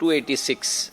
286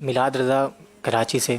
میلاد رضا کراچی سے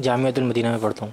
جامعۃ المدینہ میں پڑھتا ہوں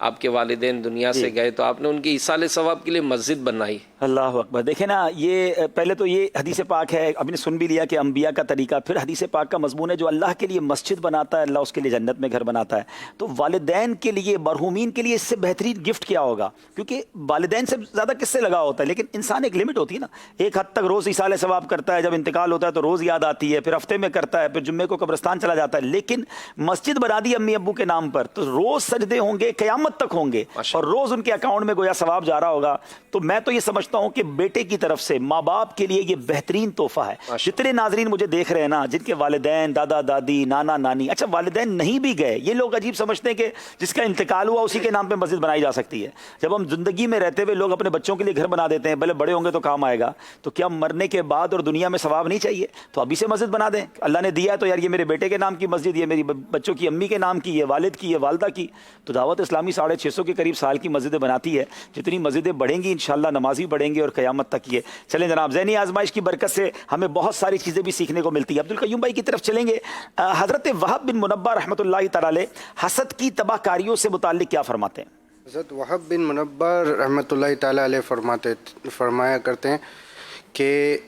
آپ کے والدین دنیا سے گئے تو آپ نے ان کی ایصال ثواب کے لیے مسجد بنائی. اللہ اکبر. دیکھیں نا، یہ پہلے تو یہ حدیث پاک ہے، ابھی نے سن بھی لیا کہ انبیاء کا طریقہ، پھر حدیث پاک کا مضمون ہے جو اللہ کے لیے مسجد بناتا ہے اللہ اس کے لیے جنت میں گھر بناتا ہے. تو والدین کے لیے، مرحومین کے لیے اس سے بہترین گفٹ کیا ہوگا؟ کیونکہ والدین سے زیادہ کس سے لگا ہوتا ہے، لیکن انسان ایک لمٹ ہوتی ہے نا. ایک حد تک روز ایصال ثواب کرتا ہے، جب انتقال ہوتا ہے تو روز یاد آتی ہے، پھر ہفتے میں کرتا ہے، پھر جمعے کو قبرستان چلا جاتا ہے. لیکن مسجد بنا دی امی ابو کے نام پر تو روز سجدے ہوں گے، قیامت تک ہوں گے، اور روز ان کے اکاؤنٹ میں گویا ثواب جا رہا ہوگا. تو میں تو یہ سمجھتا ہوں کہ بیٹے کی طرف سے ماں باپ کے لیے یہ بہترین تحفہ ہے. جتنے ناظرین مجھے دیکھ رہے ہیں نا، جن کے والدین، دادا دادی، نانا نانی، اچھا والدین نہیں بھی گئے، یہ لوگ عجیب سمجھتے ہیں کہ جس کا انتقال ہوا اسی کے نام پہ مسجد بنائی جا سکتی ہے. جب ہم زندگی میں رہتے ہوئے لوگ اپنے بچوں کے لیے گھر بنا دیتے ہیں، بھلے بڑے ہوں گے تو کام آئے گا، تو کیا مرنے کے بعد اور دنیا میں ثواب نہیں چاہیے؟ تو ابھی سے مسجد بنا دیں. اللہ نے دیا ہے تو یار یہ میرے بیٹے کے نام کی مسجد، یہ میری بچوں کی امی کے نام کی، یہ والد کی، یہ والدہ کی. تو دعوت اسلامی 650 کے قریب سال کی مسجدیں بناتی ہے. جتنی مسجدیں بڑھیں گی انشاءاللہ نمازی بڑھیں گے اور قیامت تک. یہ چلیں جناب، ذہنی آزمائش کی برکت سے ہمیں بہت ساری چیزیں بھی سیکھنے کو ملتی ہے. عبدالقیوم بھائی کی طرف چلیں گے. حضرت وہب بن منبہ رحمۃ اللہ تعالی علیہ حسد کی تباہ کاریوں سے متعلق کیا فرماتے ہیں؟ حضرت وہب بن منبہ رحمۃ اللہ تعالیٰ علیہ فرمایا کرتے ہیں کہ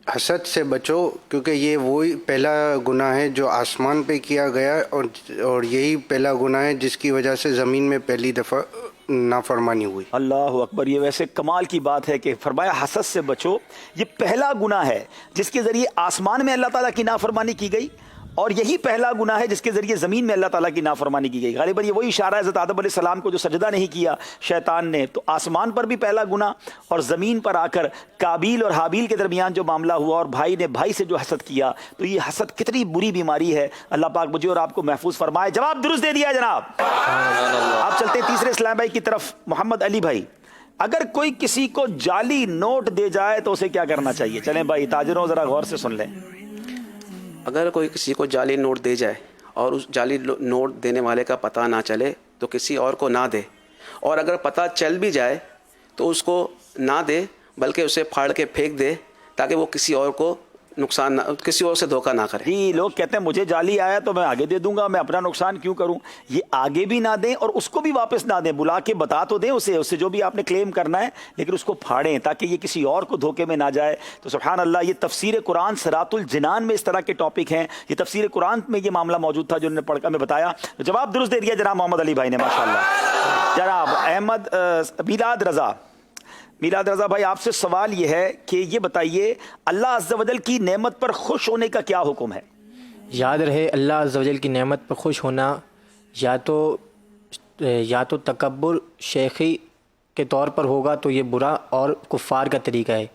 حسد سے بچو، کیونکہ یہ وہی پہلا گناہ ہے جو آسمان پہ کیا گیا، اور یہی پہلا گناہ ہے جس کی وجہ سے زمین میں پہلی دفعہ نافرمانی ہوئی. اللہ اکبر. یہ ویسے کمال کی بات ہے کہ فرمایا حسد سے بچو، یہ پہلا گناہ ہے جس کے ذریعے آسمان میں اللہ تعالیٰ کی نافرمانی کی گئی، اور یہی پہلا گناہ ہے جس کے ذریعے زمین میں اللہ تعالیٰ کی نافرمانی کی گئی. غالباً یہ وہی اشارہ ہے حضرت آدم علیہ السلام کو جو سجدہ نہیں کیا شیطان نے. تو آسمان پر بھی پہلا گناہ، اور زمین پر آ کر قابیل اور حابیل کے درمیان جو معاملہ ہوا اور بھائی نے بھائی سے جو حسد کیا، تو یہ حسد کتنی بری بیماری ہے. اللہ پاک مجھے اور آپ کو محفوظ فرمائے. جواب درست دے دیا جناب. آپ چلتے ہیں تیسرے اسلام بھائی کی طرف. محمد علی بھائی، اگر کوئی کسی کو جعلی نوٹ دے جائے تو اسے کیا کرنا چاہیے؟ چلیں بھائی تاجروں ذرا غور سے سن لیں. اگر کوئی کسی کو جعلی نوٹ دے جائے اور اس جعلی نوٹ دینے والے کا پتہ نہ چلے تو کسی اور کو نہ دے، اور اگر پتہ چل بھی جائے تو اس کو نہ دے بلکہ اسے پھاڑ کے پھینک دے تاکہ وہ کسی اور کو نقصان نہ، کسی اور سے دھوکہ نہ کرے. جی، لوگ کہتے ہیں مجھے جعلی آیا تو میں آگے دے دوں گا، میں اپنا نقصان کیوں کروں. یہ آگے بھی نہ دیں اور اس کو بھی واپس نہ دیں. بلا کے بتا تو دیں اسے جو بھی آپ نے کلیم کرنا ہے، لیکن اس کو پھاڑیں تاکہ یہ کسی اور کو دھوکے میں نہ جائے. تو سبحان اللہ، یہ تفسیر قرآن صراط الجنان میں اس طرح کے ٹاپک ہیں. یہ تفسیر قرآن میں یہ معاملہ موجود تھا جو انہوں نے پڑھ کر ہمیں بتایا. جواب درست دے دیا جناب محمد علی بھائی نے، ماشاءاللہ. جناب احمد میلاد رضا بھائی، آپ سے سوال یہ ہے کہ یہ بتائیے اللہ عز و جل کی نعمت پر خوش ہونے کا کیا حکم ہے؟ یاد رہے اللہ عز و جل کی نعمت پر خوش ہونا یا تو تکبر شیخی کے طور پر ہوگا تو یہ برا اور کفار کا طریقہ ہے،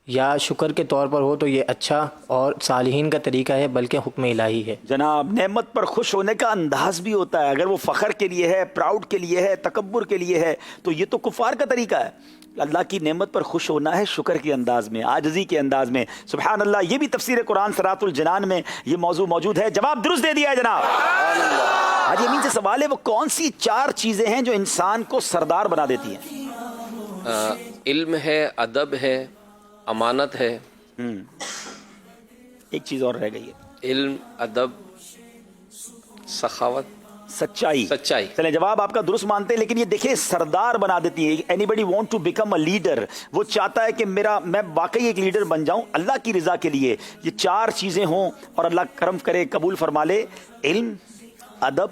یا شکر کے طور پر ہو تو یہ اچھا اور صالحین کا طریقہ ہے، بلکہ حکم الہی ہے. جناب نعمت پر خوش ہونے کا انداز بھی ہوتا ہے. اگر وہ فخر کے لیے ہے، پراؤڈ کے لیے ہے، تکبر کے لیے ہے تو یہ تو کفار کا طریقہ ہے. اللہ کی نعمت پر خوش ہونا ہے شکر کے انداز میں، عاجزی کے انداز میں. سبحان اللہ. یہ بھی تفسیر قرآن صراط الجنان میں یہ موضوع موجود ہے. جواب درست دے دیا ہے جناب. حاجی امین سے سوال ہے، وہ کون سی 4 چیزیں ہیں جو انسان کو سردار بنا دیتی ہیں؟ علم ہے، ادب ہے، امانت ہے. ایک چیز اور رہ گئی ہے، علم، ادب، سخاوت، سچائی. سچائی. جواب آپ کا درست مانتے ہیں، لیکن یہ دیکھیں سردار بنا دیتی ہے. Anybody want to become a leader, وہ چاہتا ہے کہ میں واقعی ایک لیڈر بن جاؤں اللہ کی رضا کے لیے. یہ 4 چیزیں ہوں اور اللہ کرم کرے قبول فرما لے: علم، ادب،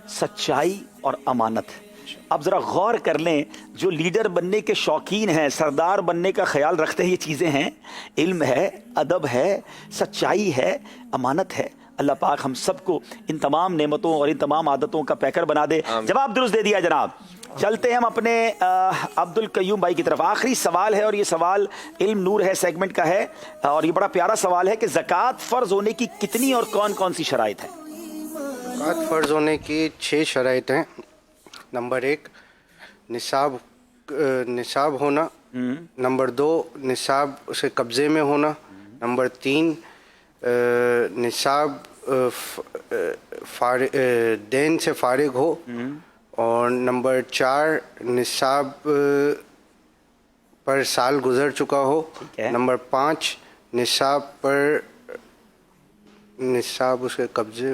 سچائی اور امانت. اب ذرا غور کر لیں، جو لیڈر بننے کے شوقین ہیں، سردار بننے کا خیال رکھتے ہیں، یہ چیزیں ہیں: علم ہے، ادب ہے، سچائی ہے، امانت ہے. اللہ پاک ہم سب کو ان تمام نعمتوں اور ان تمام عادتوں کا پیکر بنا دے. جواب درست دے دیا جناب. چلتے ہیں ہم اپنے عبدالقیوم بھائی کی طرف. آخری سوال ہے اور یہ سوال علم نور ہے سیگمنٹ کا ہے، اور یہ بڑا پیارا سوال ہے کہ زکوٰۃ فرض ہونے کی کتنی اور کون کون سی شرائط ہیں؟ زکوٰۃ فرض ہونے کی 6 شرائط ہیں. نمبر 1 نصاب ہونا. نمبر 2 نصاب سے قبضے میں ہونا. نمبر 3 نصاب دین سے فارغ ہو. اور نمبر 4 نصاب پر سال گزر چکا ہو. نمبر 5 نصاب اس کے قبضے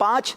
5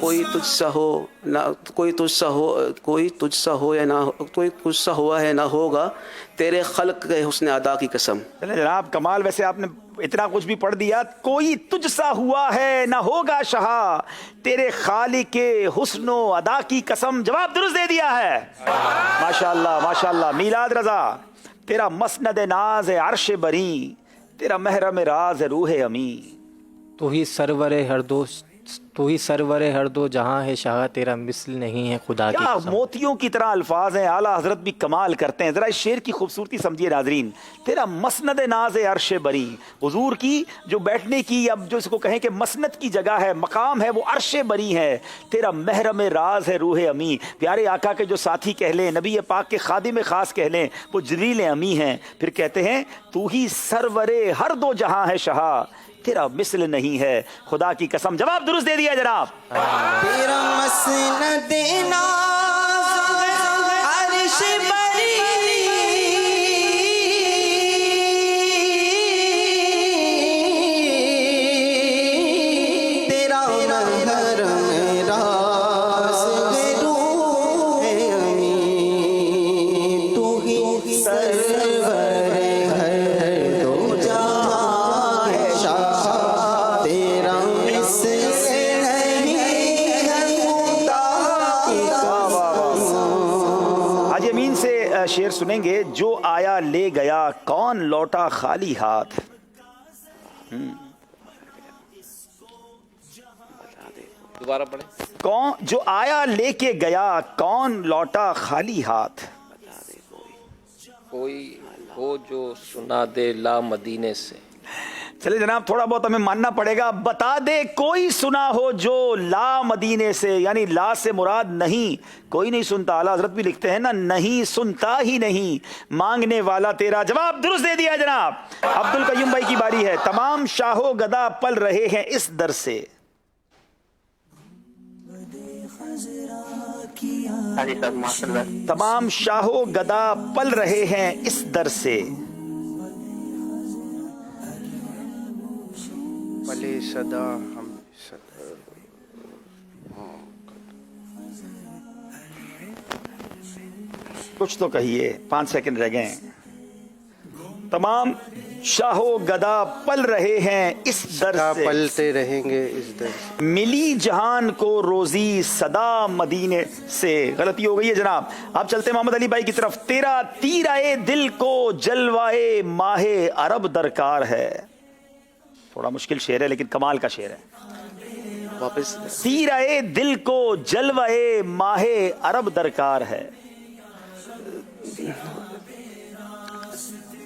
کوئی تجھ سا ہو نہ کوئی تجھ سا ہو کوئی تجھ سا ہو یا نہ کوئی کچھ سا ہوا ہے نہ ہوگا تیرے خلق کے حسن ادا کی قسم. چلے جناب کمال. ویسے آپ نے اتنا کچھ بھی پڑھ دیا. کوئی تجھ سا ہوا ہے نہ ہوگا شہا تیرے خالق کے حسن و ادا کی قسم. جواب درست دے دیا ہے. ماشاءاللہ ماشاءاللہ. میلاد رضا تیرا مسند ناز ہے عرش بری تیرا محرم راز ہے روح امی. تو ہی سرور ہر دو جہاں ہے شاہ تیرا مثل نہیں ہے خدا کی کیا قسم. موتیوں کی طرح الفاظ ہیں. اعلیٰ حضرت بھی کمال کرتے ہیں. ذرا اس شعر کی خوبصورتی سمجھیے ناظرین. تیرا مسند ناز عرش بری حضور کی جو بیٹھنے کی اب جو اس کو کہیں کہ مسند کی جگہ ہے مقام ہے وہ عرش بری ہے. تیرا محرم راز ہے روح امی. پیارے آقا کے جو ساتھی کہہ لیں نبی پاک کے خادم خاص کہہ لیں وہ جبریل امی ہیں. پھر کہتے ہیں تو ہی سرور ہر دو جہاں ہے شہا تیرا مثل نہیں ہے خدا کی قسم. جواب درست دے دیا جناب. تیرا مسند ناز عرش بری تیرا محرم راز ہے روح امی. تو ہی سرور ہر دو جہاں ہے شاہ تیرا مثل نہیں ہے خدا کی حاجی امین سے شعر سنیں گے. جو آیا لے گیا کون لوٹا خالی ہاتھ. دوبارہ پڑھیں. کون جو آیا لے کے گیا کون لوٹا خالی ہاتھ. کوئی ہو جو سنا دے لا مدینے سے. چلے جناب تھوڑا بہت ہمیں ماننا پڑے گا. بتا دے کوئی سنا ہو جو لا مدینے سے یعنی لا سے مراد نہیں کوئی نہیں سنتا. اعلیٰ حضرت بھی لکھتے ہیں نا نہیں سنتا ہی نہیں مانگنے والا تیرا. جواب درست دے دیا جناب. عبد القیوم بھائی کی باری ہے. تمام شاہو گدا پل رہے ہیں اس در سے. تمام شاہو گدا پل رہے ہیں اس در سے. پلے صدا ہم صدا کچھ تو کہیے 5 سیکنڈ رہ گئے. تمام شاہو گدا پل رہے ہیں اس در سے پلتے رہیں گے اس در سے. ملی جہان کو روزی صدا مدینے سے. غلطی ہو گئی ہے جناب. اب چلتے محمد علی بھائی کی طرف. تیرا تیرائے دل کو جلوائے ماہ عرب درکار ہے. تھوڑا مشکل شعر ہے لیکن کمال کا شعر ہے. واپس تیرائے دل کو جلوائے ماہ عرب درکار ہے.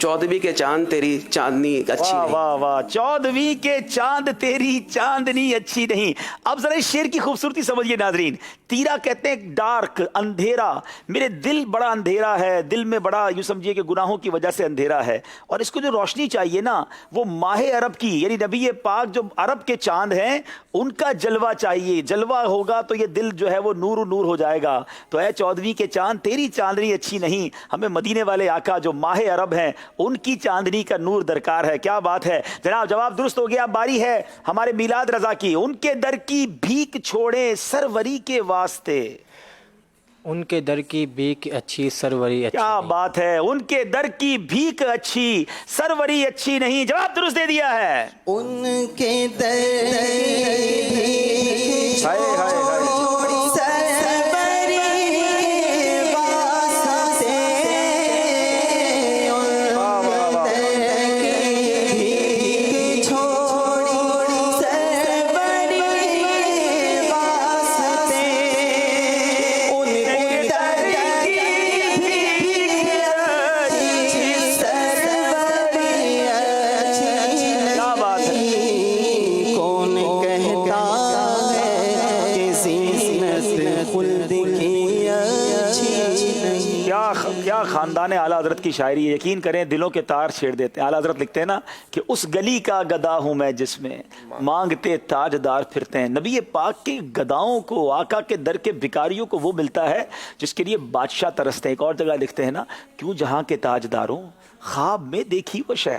14ویں کے چاند تیری چاندنی اچھی واہ نہیں. واہ واہ. 14ویں کے چاند تیری چاندنی اچھی نہیں. اب ذرا اس شعر کی خوبصورتی سمجھیے ناظرین. تیرا کہتے ہیں ڈارک اندھیرا. میرے دل بڑا اندھیرا ہے. دل میں بڑا یوں سمجھیے کہ گناہوں کی وجہ سے اندھیرا ہے اور اس کو جو روشنی چاہیے نا وہ ماہ عرب کی یعنی نبی پاک جو عرب کے چاند ہیں ان کا جلوہ چاہیے. جلوہ ہوگا تو یہ دل جو ہے وہ نور نور ہو جائے گا. تو اے 14ویں کے چاند تیری چاندنی اچھی نہیں. ہمیں مدینے والے آقا جو ماہ عرب ہیں ان کی چاندنی کا نور درکار ہے. کیا بات ہے جناب. جواب درست ہو گیا. باری ہے ہمارے میلاد رضا کی. ان کے در کی بھیک چھوڑے سروری کے واسطے. ان کے در کی بھیک اچھی سروری اچھی کیا نہیں. بات ہے. ان کے در کی بھیک اچھی سروری اچھی نہیں. جواب درست دے دیا ہے. ان کے در ہائے ہائے ہائے. کیا خاندان اعلیٰ حضرت کی شاعری ہے. یقین کریں دلوں کے تار چھیڑ دیتے ہیں. اعلیٰ حضرت لکھتے ہیں نا کہ اس گلی کا گدا ہوں میں جس میں مانگتے تاجدار پھرتے ہیں. نبی پاک کے گداؤں کو آقا کے در کے بھکاریوں کو وہ ملتا ہے جس کے لیے بادشاہ ترستے ہیں. ایک اور جگہ لکھتے ہیں نا کیوں جہاں کے تاجداروں خواب میں دیکھی وہ شے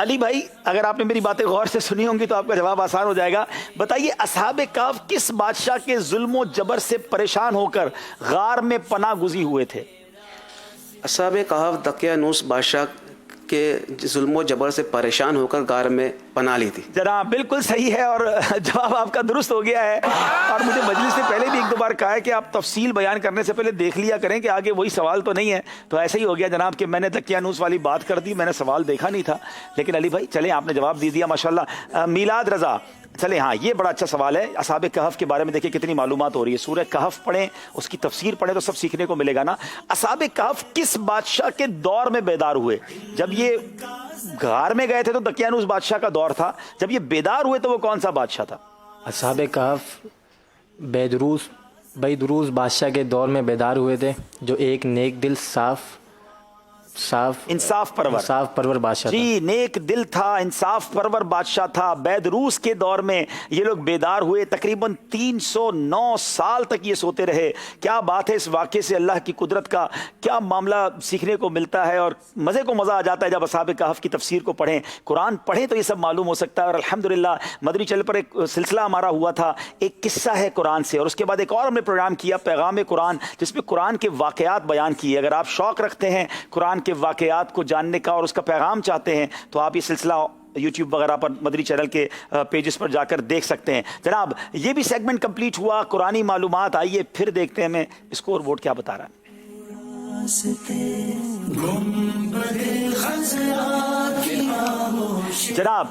علی بھائی اگر آپ نے میری باتیں غور سے سنی ہوں گی تو آپ کا جواب آسان ہو جائے گا. بتائیے اصحاب کہف کس بادشاہ کے ظلم و جبر سے پریشان ہو کر غار میں پناہ گزین ہوئے تھے؟ اصحاب کہف دقیانوس بادشاہ کے ظلم و جبر سے پریشان ہو کر غار میں پناہ لی تھی. جناب بالکل صحیح ہے اور جواب آپ کا درست ہو گیا ہے. اور مجھے مجلس سے پہلے بھی ایک دو بار کہا ہے کہ آپ تفصیل بیان کرنے سے پہلے دیکھ لیا کریں کہ آگے وہی سوال تو نہیں ہے. تو ایسا ہی ہو گیا جناب کہ میں نے دقیانوس والی بات کر دی, میں نے سوال دیکھا نہیں تھا. لیکن علی بھائی چلیں آپ نے جواب دے دیا ماشاءاللہ. میلاد رضا چلیں, ہاں یہ بڑا اچھا سوال ہے. اصحاب کہف کے بارے میں دیکھیں کتنی معلومات ہو رہی ہے. سورہ کہف پڑھیں, اس کی تفسیر پڑھیں تو سب سیکھنے کو ملے گا نا. اصحاب کہف کس بادشاہ کے دور میں بیدار ہوئے؟ جب یہ غار میں گئے تھے تو دقیانوس بادشاہ کا دور تھا, جب یہ بیدار ہوئے تو وہ کون سا بادشاہ تھا؟ اصحاب کہف بیدروس بادشاہ کے دور میں بیدار ہوئے تھے, جو ایک نیک دل انصاف پرور بادشاہ جی, نیک دل تھا, انصاف پرور بادشاہ تھا. بیدروس کے دور میں یہ لوگ بیدار ہوئے, تقریباً 309 سال تک یہ سوتے رہے. کیا بات ہے, اس واقعے سے اللہ کی قدرت کا کیا معاملہ سیکھنے کو ملتا ہے اور مزے کو مزہ آ جاتا ہے جب اصحاب کہف کی تفسیر کو پڑھیں, قرآن پڑھیں تو یہ سب معلوم ہو سکتا ہے. اور الحمدللہ مدنی چینل پر ایک سلسلہ ہمارا ہوا تھا, ایک قصہ ہے قرآن سے, اور اس کے بعد ایک اور ہم نے پروگرام کیا پیغام قرآن, جس میں قرآن کے واقعات بیان کیے. اگر آپ شوق رکھتے ہیں قرآن کے واقعات کو جاننے کا اور اس کا پیغام چاہتے ہیں تو آپ یہ سلسلہ یوٹیوب وغیرہ پر مدنی چینل کے پیجز پر جا کر دیکھ سکتے ہیں. جناب یہ بھی سیگمنٹ کمپلیٹ ہوا, قرآنی معلومات. آئیے پھر دیکھتے ہیں میں اسکور بورڈ کیا بتا رہا ہے. جناب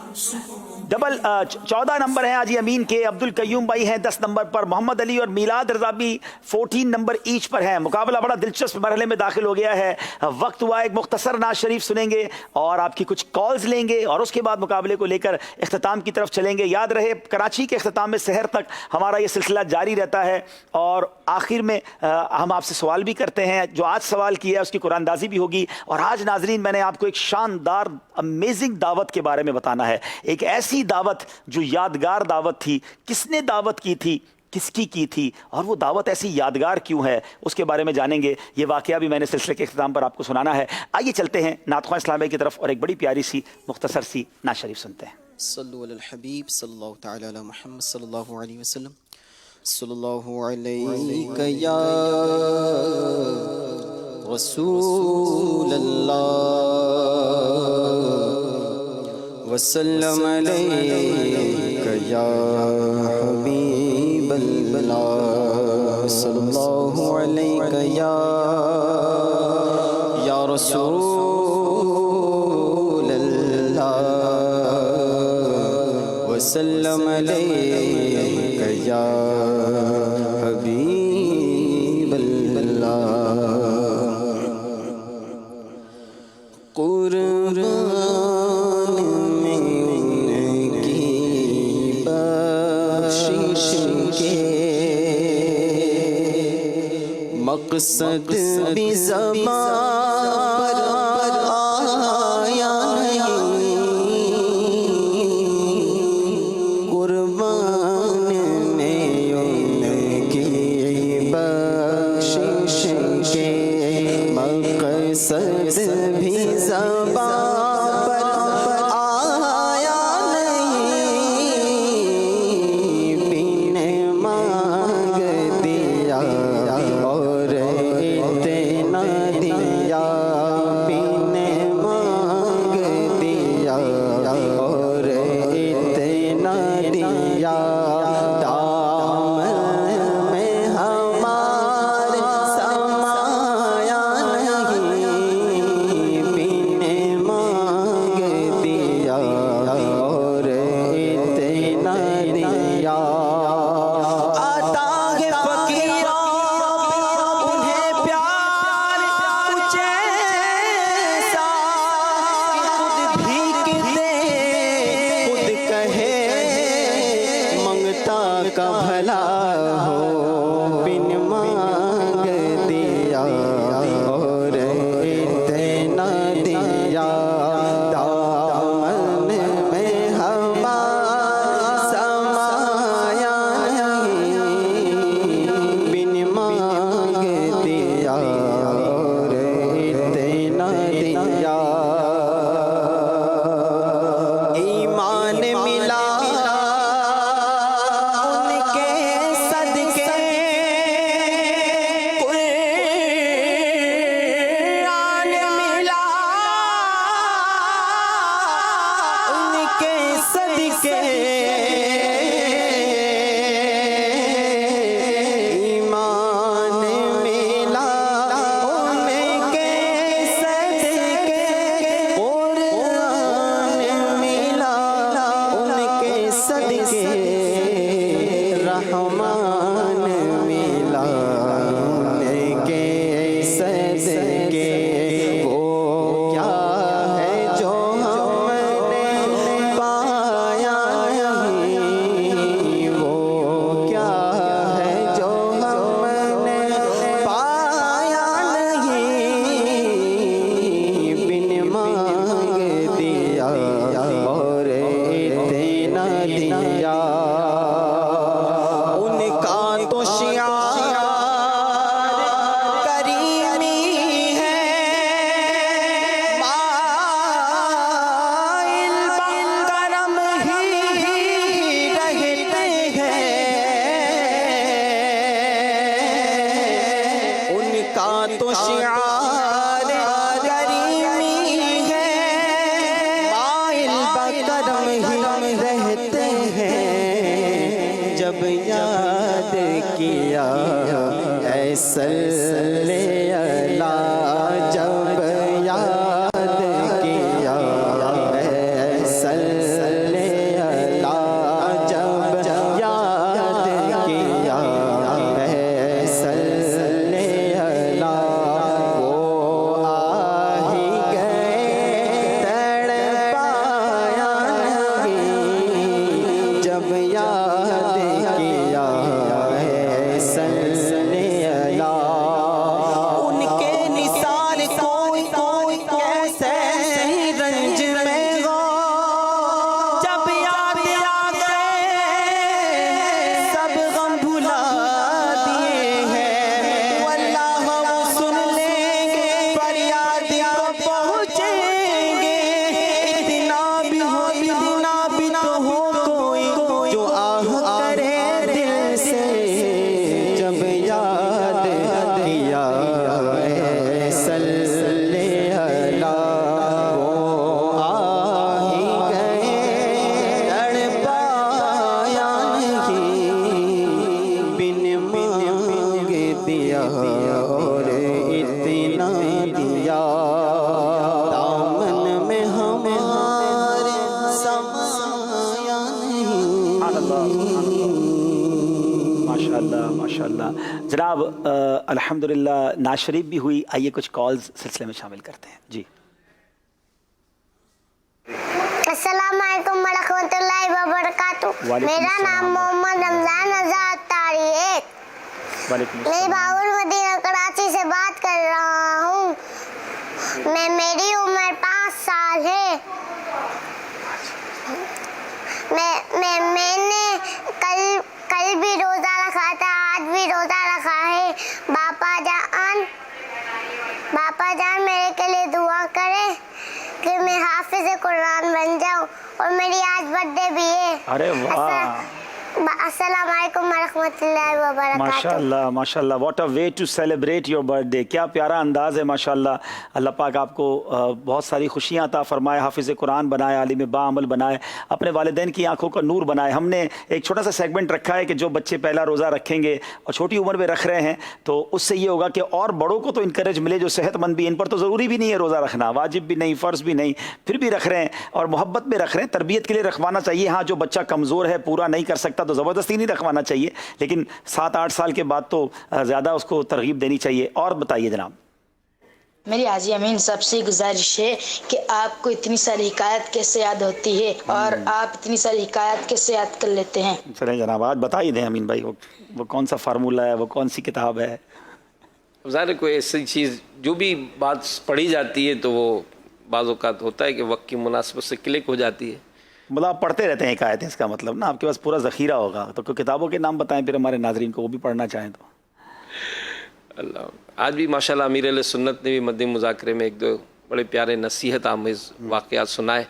14 نمبر ہیں حاجی امین کے, عبد القیوم بھائی ہیں 10 نمبر پر, محمد علی اور میلاد رضا بھی 14 نمبر ایچ پر ہیں. مقابلہ بڑا دلچسپ مرحلے میں داخل ہو گیا ہے. وقت ہوا ایک مختصر نعت شریف سنیں گے اور آپ کی کچھ کالز لیں گے, اور اس کے بعد مقابلے کو لے کر اختتام کی طرف چلیں گے. یاد رہے کراچی کے اختتام میں سحر تک ہمارا یہ سلسلہ جاری رہتا ہے, اور آخر میں ہم آپ سے سوال بھی کرتے ہیں. جو آج سوال کیا ہے اس کی قرآن اندازی بھی ہوگی. اور آج ناظرین میں نے آپ کو ایک شاندار امیزنگ دعوت کے بارے میں بتانا ہے, ایک ایسی دعوت جو یادگار دعوت تھی. کس نے دعوت کی تھی, کس کی تھی, اور وہ دعوت ایسی یادگار کیوں ہے, اس کے بارے میں جانیں گے. یہ واقعہ بھی میں نے سلسلے کے اختتام پر آپ کو سنانا ہے. آئیے چلتے ہیں نعت خواں اسلامیہ کی طرف اور ایک بڑی پیاری سی مختصر سی نعت شریف سنتے ہیں. صلو علی الحبیب صلی اللہ تعالی علی محمد صلی اللہ علیہ وسلم. صلی اللہ علیہ یا رسول اللہ وسلم علیک یا حبیب اللہ. صلی اللہ علیک یا رسول اللہ وسلم علیک یا حبیب اللہ. قربان میں کی بخشش کے مقصد بھی زبان پر آیا نہیں. قربان میں ان کی بخشش کے مقصد بھی زبان پر آیا نہیں. پینے مانگ دیا اور اتنا دیا, تو شعار کریمی ہے، مائل بکرم ہی رہتے ہیں جب یاد کیا اے صلی اللہ، جب یاد کیا اے صلی اللہ، جب یاد کیا اے صلی اللہ، وہ آ ہی گئے تڑپایا نہیں جب یاد کیا اے صلی اللہ، ان کے نثار کوئی کیسے رنج میں ہو، جب یاد آ گئے سب غم بھلا دیے ہیں، واللہ وہ سن لیں گے فریاد کو پہنچیں گے، اتنا بھی تو ہو کوئی جو آہ کرے دل سے جب یاد کیا اے صلی اللہ، وہ آ ہی گئے تڑپایا نہیں، بن مانگ دیا اور اتنا دیا، دامن میں ہمارے سمایا نہیں۔ ماشاء اللہ جناب، الحمدللہ ناز شریف بھی ہوئی، آئیے کچھ کالز سلسلے میں شامل کرتے ہیں جی۔ السلام علیکم ورحمۃ اللہ وبرکاتہ۔ وعلیکم میرا السلام نام محمد رمضان آزاد تاری ہے، وعلیکم میں السلام۔ باور مدینہ کراچی سے بات کر رہا ہوں، میری عمر 5 سال ہے، میں نے کل بھی روزہ رکھا تھا، آج بھی روزہ رکھا ہے۔ باپا جان میرے کے لیے دعا کرے کہ میں حافظ قرآن بن جاؤں، اور میری آج برتھ ڈے بھی ہے۔ ارے واہ، السلام علیکم ورحمۃ اللہ وبرکاتہ۔ ماشاء اللہ what a way to celebrate your birthday, کیا پیارا انداز ہے ماشاء اللہ۔ اللہ پاک آپ کو بہت ساری خوشیاں عطا فرمائے، حافظ قرآن بنائے، عالم با عمل بنائے، اپنے والدین کی آنکھوں کا نور بنائے۔ ہم نے ایک چھوٹا سا سیگمنٹ رکھا ہے کہ جو بچے پہلا روزہ رکھیں گے اور چھوٹی عمر میں رکھ رہے ہیں تو اس سے یہ ہوگا کہ اور بڑوں کو تو انکریج ملے جو صحت مند بھی، ان پر تو ضروری بھی نہیں ہے روزہ رکھنا، واجب بھی نہیں، فرض بھی نہیں، پھر بھی رکھ رہے ہیں اور محبت میں رکھ رہے ہیں، تربیت کے لیے رکھوانا چاہیے۔ ہاں جو بچہ کمزور ہے، پورا نہیں کر سکتا تو زبردستی نہیں رکھوانا چاہیے، لیکن 7-8 سال کے بعد تو زیادہ اس کو ترغیب دینی چاہیے۔ اور بتائیے جناب۔ میری حاجی امین صاحب سے گزارش ہے کہ آپ کو اتنی ساری حکایت کیسے یاد ہوتی ہے اور آپ اتنی ساری حکایت کیسے یاد کر لیتے ہیں؟ چلیں جناب آج بتا ہی دیں امین بھائی، وہ کون سا فارمولہ ہے، وہ کون سی کتاب ہے؟ ظاہر کوئی ایسی چیز جو بھی بات پڑھی جاتی ہے تو وہ بعض اوقات ہوتا ہے کہ وقت کی مناسبت سے کلک ہو جاتی ہے۔ مطلب آپ پڑھتے رہتے ہیں حکایتیں، اس کا مطلب نا آپ کے پاس پورا ذخیرہ ہوگا، تو کوئی کتابوں کے نام بتائیں پھر ہمارے ناظرین کو وہ بھی پڑھنا چاہیں تو۔ اللہ، آج بھی ماشاءاللہ امیر علیہ سنت نے بھی مدنی مذاکرے میں 1-2 بڑے پیارے نصیحت آمیز واقعات سنائے،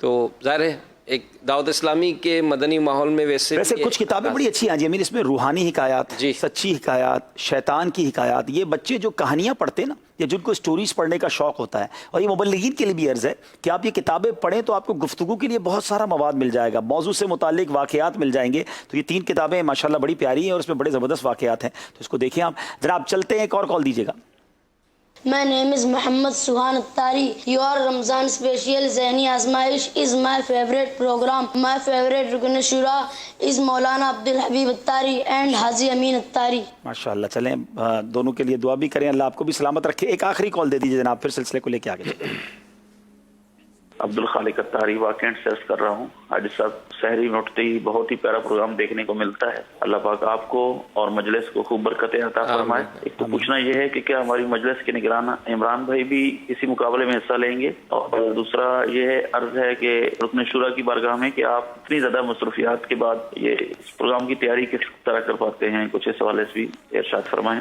تو ظاہر ہے ایک دعوت اسلامی کے مدنی ماحول میں ویسے کچھ کتابیں بڑی اچھی ہیں جی امیر، اس میں روحانی حکایات، جی، سچی حکایات، شیطان کی حکایات، یہ بچے جو کہانیاں پڑھتے ہیں نا یا جن کو سٹوریز پڑھنے کا شوق ہوتا ہے، اور یہ مبلغین کے لیے بھی عرض ہے کہ آپ یہ کتابیں پڑھیں تو آپ کو گفتگو کے لیے بہت سارا مواد مل جائے گا، موضوع سے متعلق واقعات مل جائیں گے۔ تو یہ 3 کتابیں ماشاءاللہ بڑی پیاری ہیں اور اس میں بڑے زبردست واقعات ہیں، تو اس کو دیکھیں آپ۔ جناب چلتے ہیں، ایک اور کال دیجیے گا۔ My name is Muhammad Suhan Attari. Your Ramzan special Zehni Azmaish is my favorite program. My favorite Rukn Shura is Maulana Abdul Habib Attari and Haji Amin Attari. ماشاءاللہ، چلیں دونوں کے لیے دعا بھی کریں، اللہ آپ کو بھی سلامت رکھے۔ ایک آخری کال دے دیجیے جناب، پھر سلسلے کو لے کے آگے۔ عبد الخالق اتاری واقعین سے عرض کر رہا ہوں۔ حاجی صاحب سحری میں اٹھتے ہی بہت ہی پیارا پروگرام دیکھنے کو ملتا ہے، اللہ پاک آپ کو اور مجلس کو خوب برکتیں عطا فرمائے۔ ایک تو پوچھنا یہ ہے کہ کیا ہماری مجلس کے نگران عمران بھائی بھی اسی مقابلے میں حصہ لیں گے، اور دوسرا یہ عرض ہے کہ رکن شورا کی بارگاہ میں کہ آپ اتنی زیادہ مصروفیات کے بعد یہ اس پروگرام کی تیاری کس طرح کر پاتے ہیں، کچھ اس حوالے سے بھی ارشاد فرمائیں۔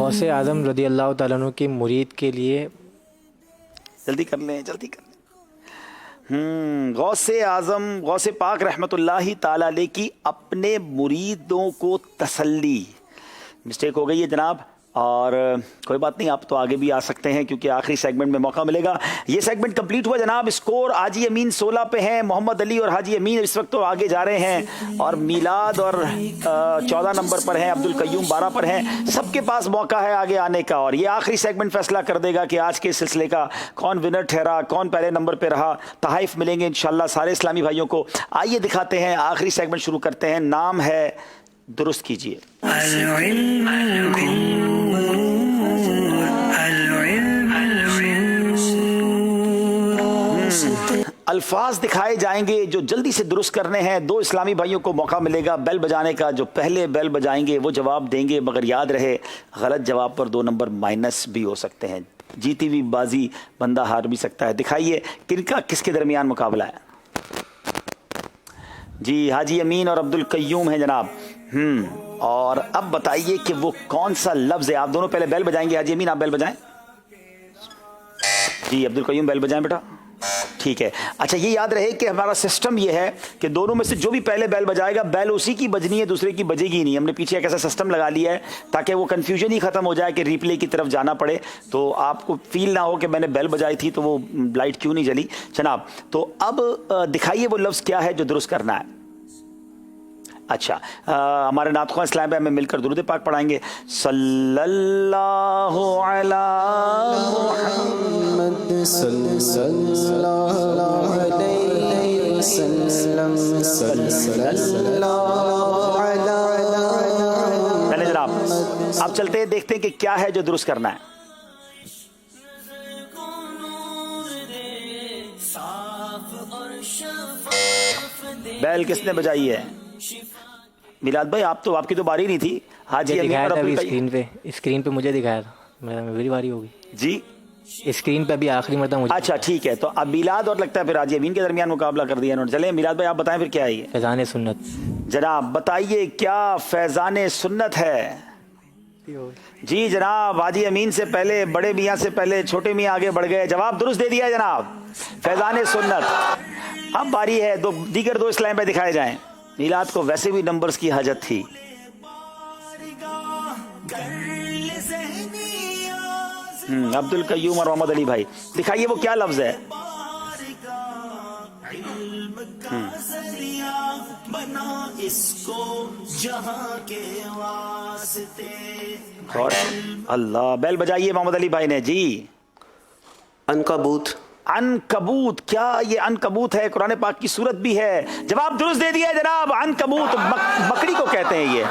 غوث اعظم رضی اللہ تعالیٰ عنہ کی مرید کے لیے جلدی کر لیں غوث اعظم غوث پاک رحمۃ اللہ تعالی علیہ کی اپنے مریدوں کو تسلی. مسٹیک ہو گئی ہے جناب، اور کوئی بات نہیں، آپ تو آگے بھی آ سکتے ہیں کیونکہ آخری سیگمنٹ میں موقع ملے گا. یہ سیگمنٹ کمپلیٹ ہوا جناب. اسکور حاجی امین 16 پہ ہیں، محمد علی اور حاجی امین اس وقت تو آگے جا رہے ہیں، اور میلاد اور 14 نمبر پر ہیں، عبد القیوم 12 پر ہیں. سب کے پاس موقع ہے آگے آنے کا، اور یہ آخری سیگمنٹ فیصلہ کر دے گا کہ آج کے سلسلے کا کون ونر ٹھہرا، کون پہلے نمبر پہ رہا. تحائف ملیں گے انشاءاللہ سارے اسلامی بھائیوں کو. آئیے دکھاتے ہیں، آخری سیگمنٹ شروع کرتے ہیں. نام ہے درست کیجئے. الفاظ دکھائے جائیں گے جو جلدی سے درست کرنے ہیں. 2 اسلامی بھائیوں کو موقع ملے گا بیل بجانے کا. جو پہلے بیل بجائیں گے وہ جواب دیں گے، مگر یاد رہے غلط جواب پر 2 نمبر مائنس بھی ہو سکتے ہیں. جیتی ہوئی بازی بندہ ہار بھی سکتا ہے. دکھائیے کن کا کس کے درمیان مقابلہ ہے. جی حاجی امین اور عبد القیوم ہیں جناب. اور اب بتائیے کہ وہ کون سا لفظ ہے. آپ دونوں پہلے بیل بجائیں گے. حاجی امین آپ بیل بجائیں. جی عبد القیوم بیل بجائیں بیٹا. ٹھیک ہے. اچھا یہ یاد رہے کہ ہمارا سسٹم یہ ہے کہ دونوں میں سے جو بھی پہلے بیل بجائے گا بیل اسی کی بجنی ہے، دوسرے کی بجے گی نہیں. ہم نے پیچھے ایک ایسا سسٹم لگا لیا ہے تاکہ وہ کنفیوژن ہی ختم ہو جائے کہ ریپلے کی طرف جانا پڑے، تو آپ کو فیل نہ ہو کہ میں نے بیل بجائی تھی تو وہ لائٹ کیوں نہیں جلی. جناب تو اب دکھائیے وہ لفظ کیا ہے جو درست کرنا ہے. اچھا ہمارے نعت خواں اسلام میں مل کر درود پاک پڑھائیں گے. صلی اللہ علی محمد صلی اللہ علیہ وسلم صلی اللہ علیہ. جناب آپ چلتے ہیں، دیکھتے ہیں کہ کیا ہے جو درست کرنا ہے. بیل کس نے بجائی ہے؟ میلاد بھائی آپ کی تو باری نہیں تھی. حاجی اسکرین پہ مجھے دکھایا تھا، میری باری ہوگی. جی اسکرین پہ بھی آخری مرتبہ مجھے. اچھا ٹھیک ہے، تو اب میلاد اور لگتا ہے پھر حاجی امین کے درمیان مقابلہ کر دیا. چلیں میلاد بھائی آپ بتائیں پھر کیا ہے یہ. فیضان سنت. جناب بتائیے کیا فیضان سنت ہے. جی جناب حاجی امین سے پہلے، بڑے میاں سے پہلے چھوٹے میاں آگے بڑھ گئے. جواب درست دے دیا جناب، فیضان سنت. اب باری ہے دیگر 2 اسلام پہ دکھائے جائیں. میلاد کو ویسے بھی نمبرز کی حاجت تھی. عبد القیوم اور محمد علی بھائی دکھائیے وہ کیا لفظ ہے. اور اللہ بیل بجائیے محمد علی بھائی نے. جی عنکبوت. عنکبوت. کیا یہ عنکبوت ہے؟ قرآن پاک کی صورت بھی ہے. جواب درست دے دیا جناب. عنکبوت مکڑی کو کہتے ہیں یہ.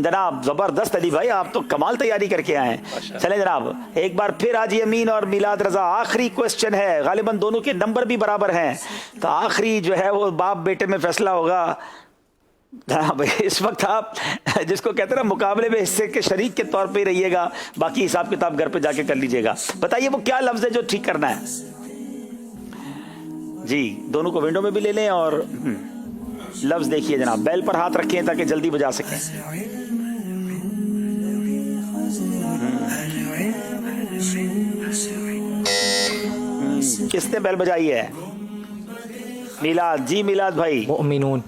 جناب زبردست علی بھائی، آپ تو کمال تیاری کر کے آئے ہیں. چلیں جناب ایک بار پھر حاجی امین اور میلاد رضا آخری کوسچن ہے. غالباً دونوں کے نمبر بھی برابر ہیں، تو آخری جو ہے وہ باپ بیٹے میں فیصلہ ہوگا. جناب اس وقت آپ جس کو کہتے ہیں نا مقابلے میں حصے کے شریک کے طور پہ ہی رہیے گا، باقی حساب کتاب گھر پہ جا کے کر لیجیے گا. بتائیے وہ کیا لفظ ہے جو ٹھیک کرنا ہے. جی دونوں کو ونڈو میں بھی لے لیں اور لفظ دیکھیے جناب. بیل پر ہاتھ رکھیں تاکہ جلدی بجا سکیں. کس نے بیل بجائی ہے؟ میلاد. جی میلاد بھائی. مؤمنون.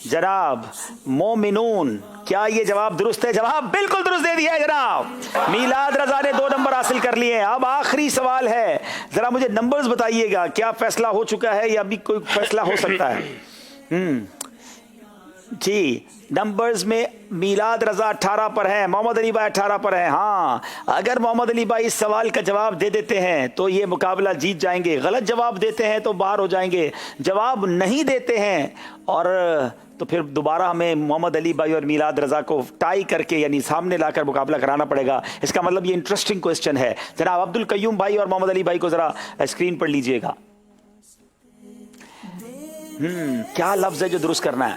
جناب مومنون. کیا یہ جواب درست ہے؟ جواب بالکل درست دے دیا ہے جناب. میلاد رضا نے 2 نمبر حاصل کر لیے ہیں. اب آخری سوال ہے، ذرا مجھے نمبرز بتائیے گا، کیا فیصلہ ہو چکا ہے یا ابھی کوئی فیصلہ ہو سکتا ہے؟ جی نمبرز میں میلاد رضا 18 پر ہیں، محمد علی بھائی 18 پر ہیں. ہاں اگر محمد علی بھائی اس سوال کا جواب دے دیتے ہیں تو یہ مقابلہ جیت جائیں گے. غلط جواب دیتے ہیں تو باہر ہو جائیں گے. جواب نہیں دیتے ہیں اور تو پھر دوبارہ ہمیں محمد علی بھائی اور میلاد رضا کو ٹائی کر کے یعنی سامنے لا کر مقابلہ کرانا پڑے گا. اس کا مطلب یہ انٹرسٹنگ کوسچن ہے. جناب عبد القیوم بھائی اور محمد علی بھائی کو ذرا اسکرین پر لیجئے گا. کیا لفظ ہے جو درست کرنا ہے؟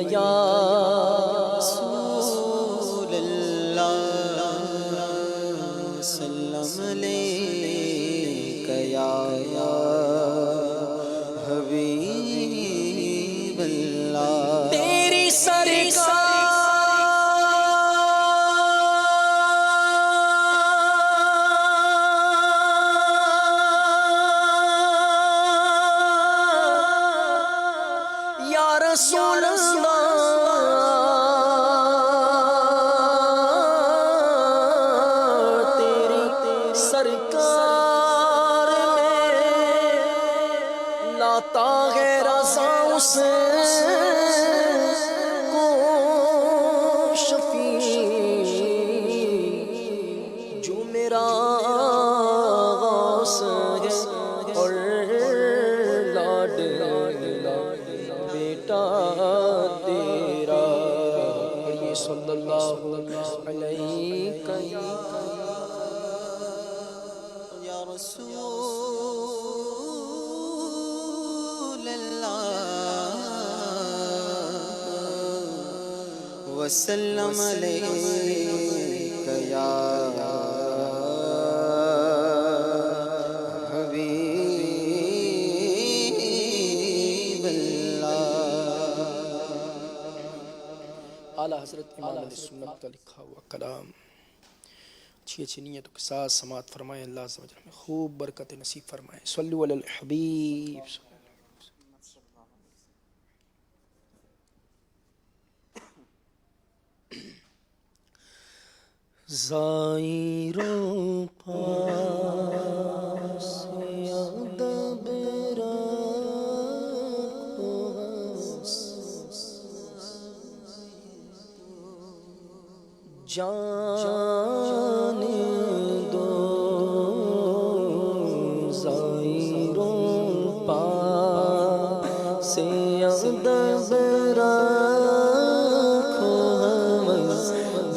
یا رسول اللہ سلام علیک یا حبیب اللہ تیری سرکار رسول اللہ تیری سرکار میں لاتا ہے رضا اس کو شفیع جو میرا غوث ہے اور لاڈ بیٹا تیرا پڑھیے صلی اللہ علیہ یا رسول اللہ وسلم علیک یا اعلیٰ حضرت امام علیہ سنت کا لکھا ہوا کلام اچھی اچھی نیتوں کے ساتھ سماعت فرمائیں. اللہ عز و جل میں خوب برکت نصیب فرمائیں. صلو علی الحبیب. زائروں پاس ادب جان دو زائروں پاس ادب رکھو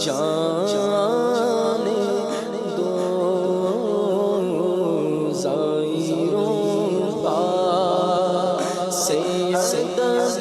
جان دو زائروں پاس ادب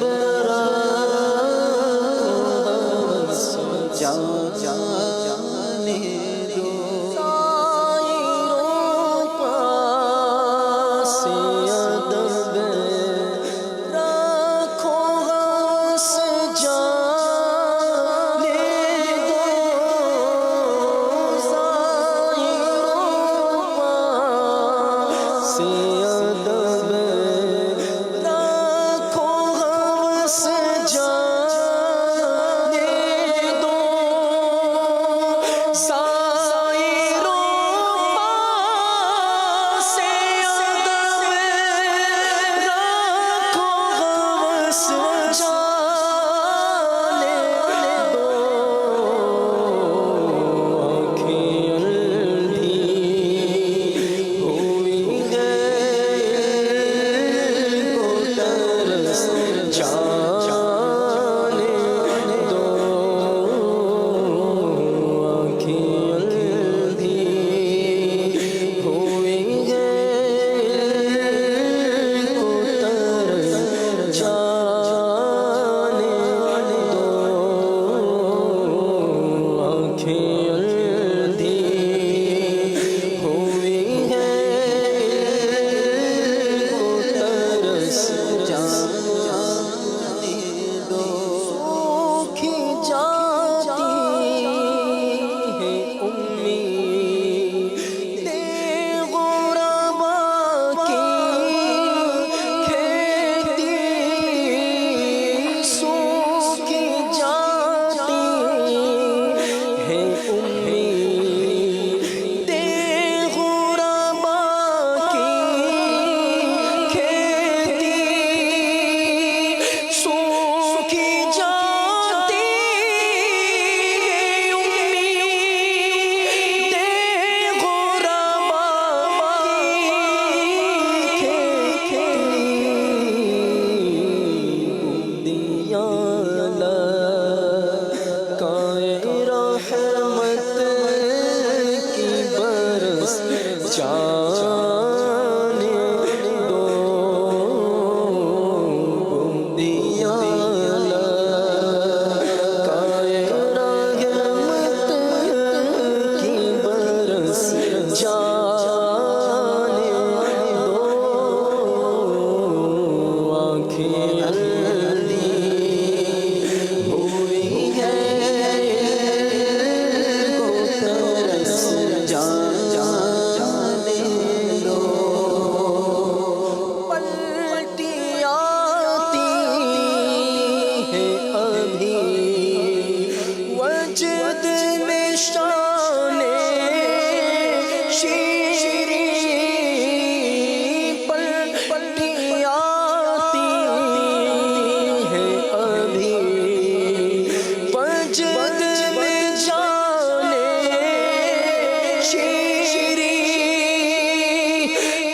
شیری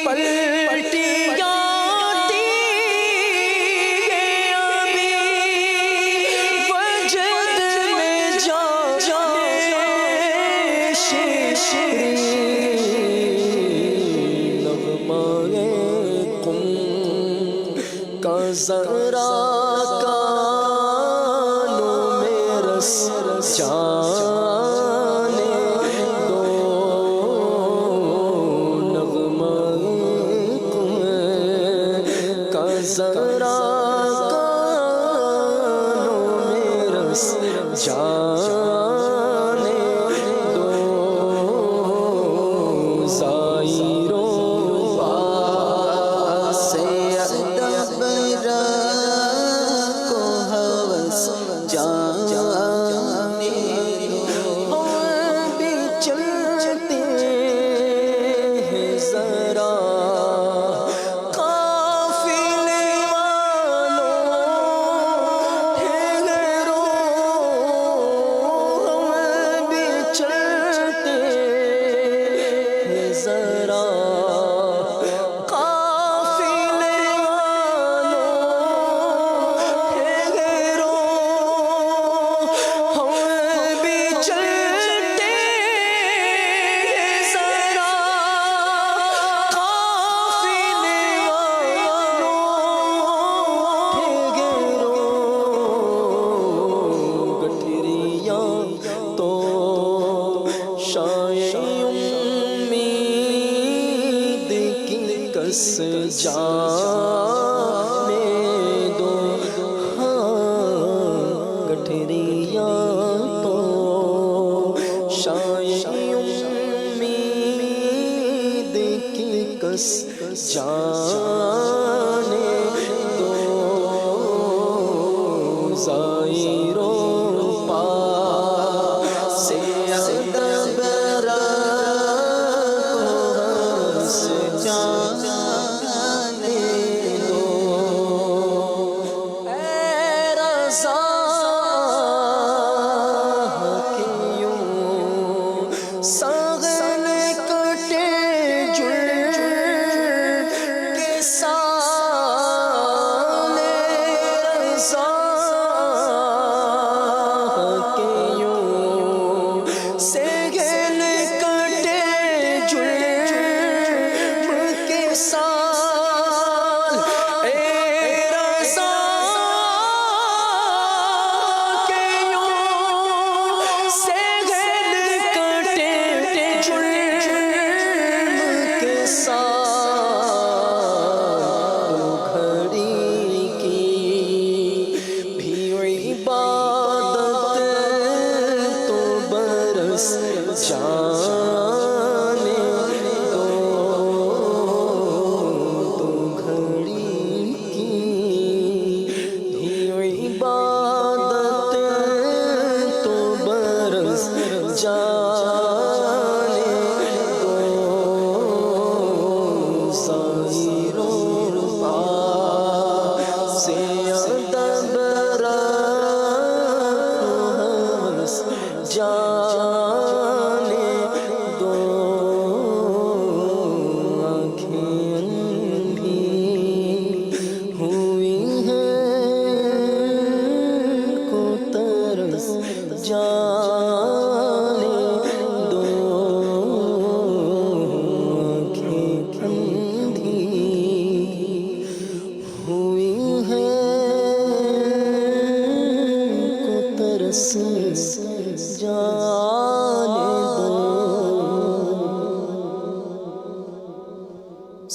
پلٹیاں ذرا کانوں میں رس جانے دو نغمہ کا ذرا کانوں میں رس جانے دو زائروں جانے دو گٹھریاں تو شاید امید کی کس جانے دو زائروں پاس ادبرا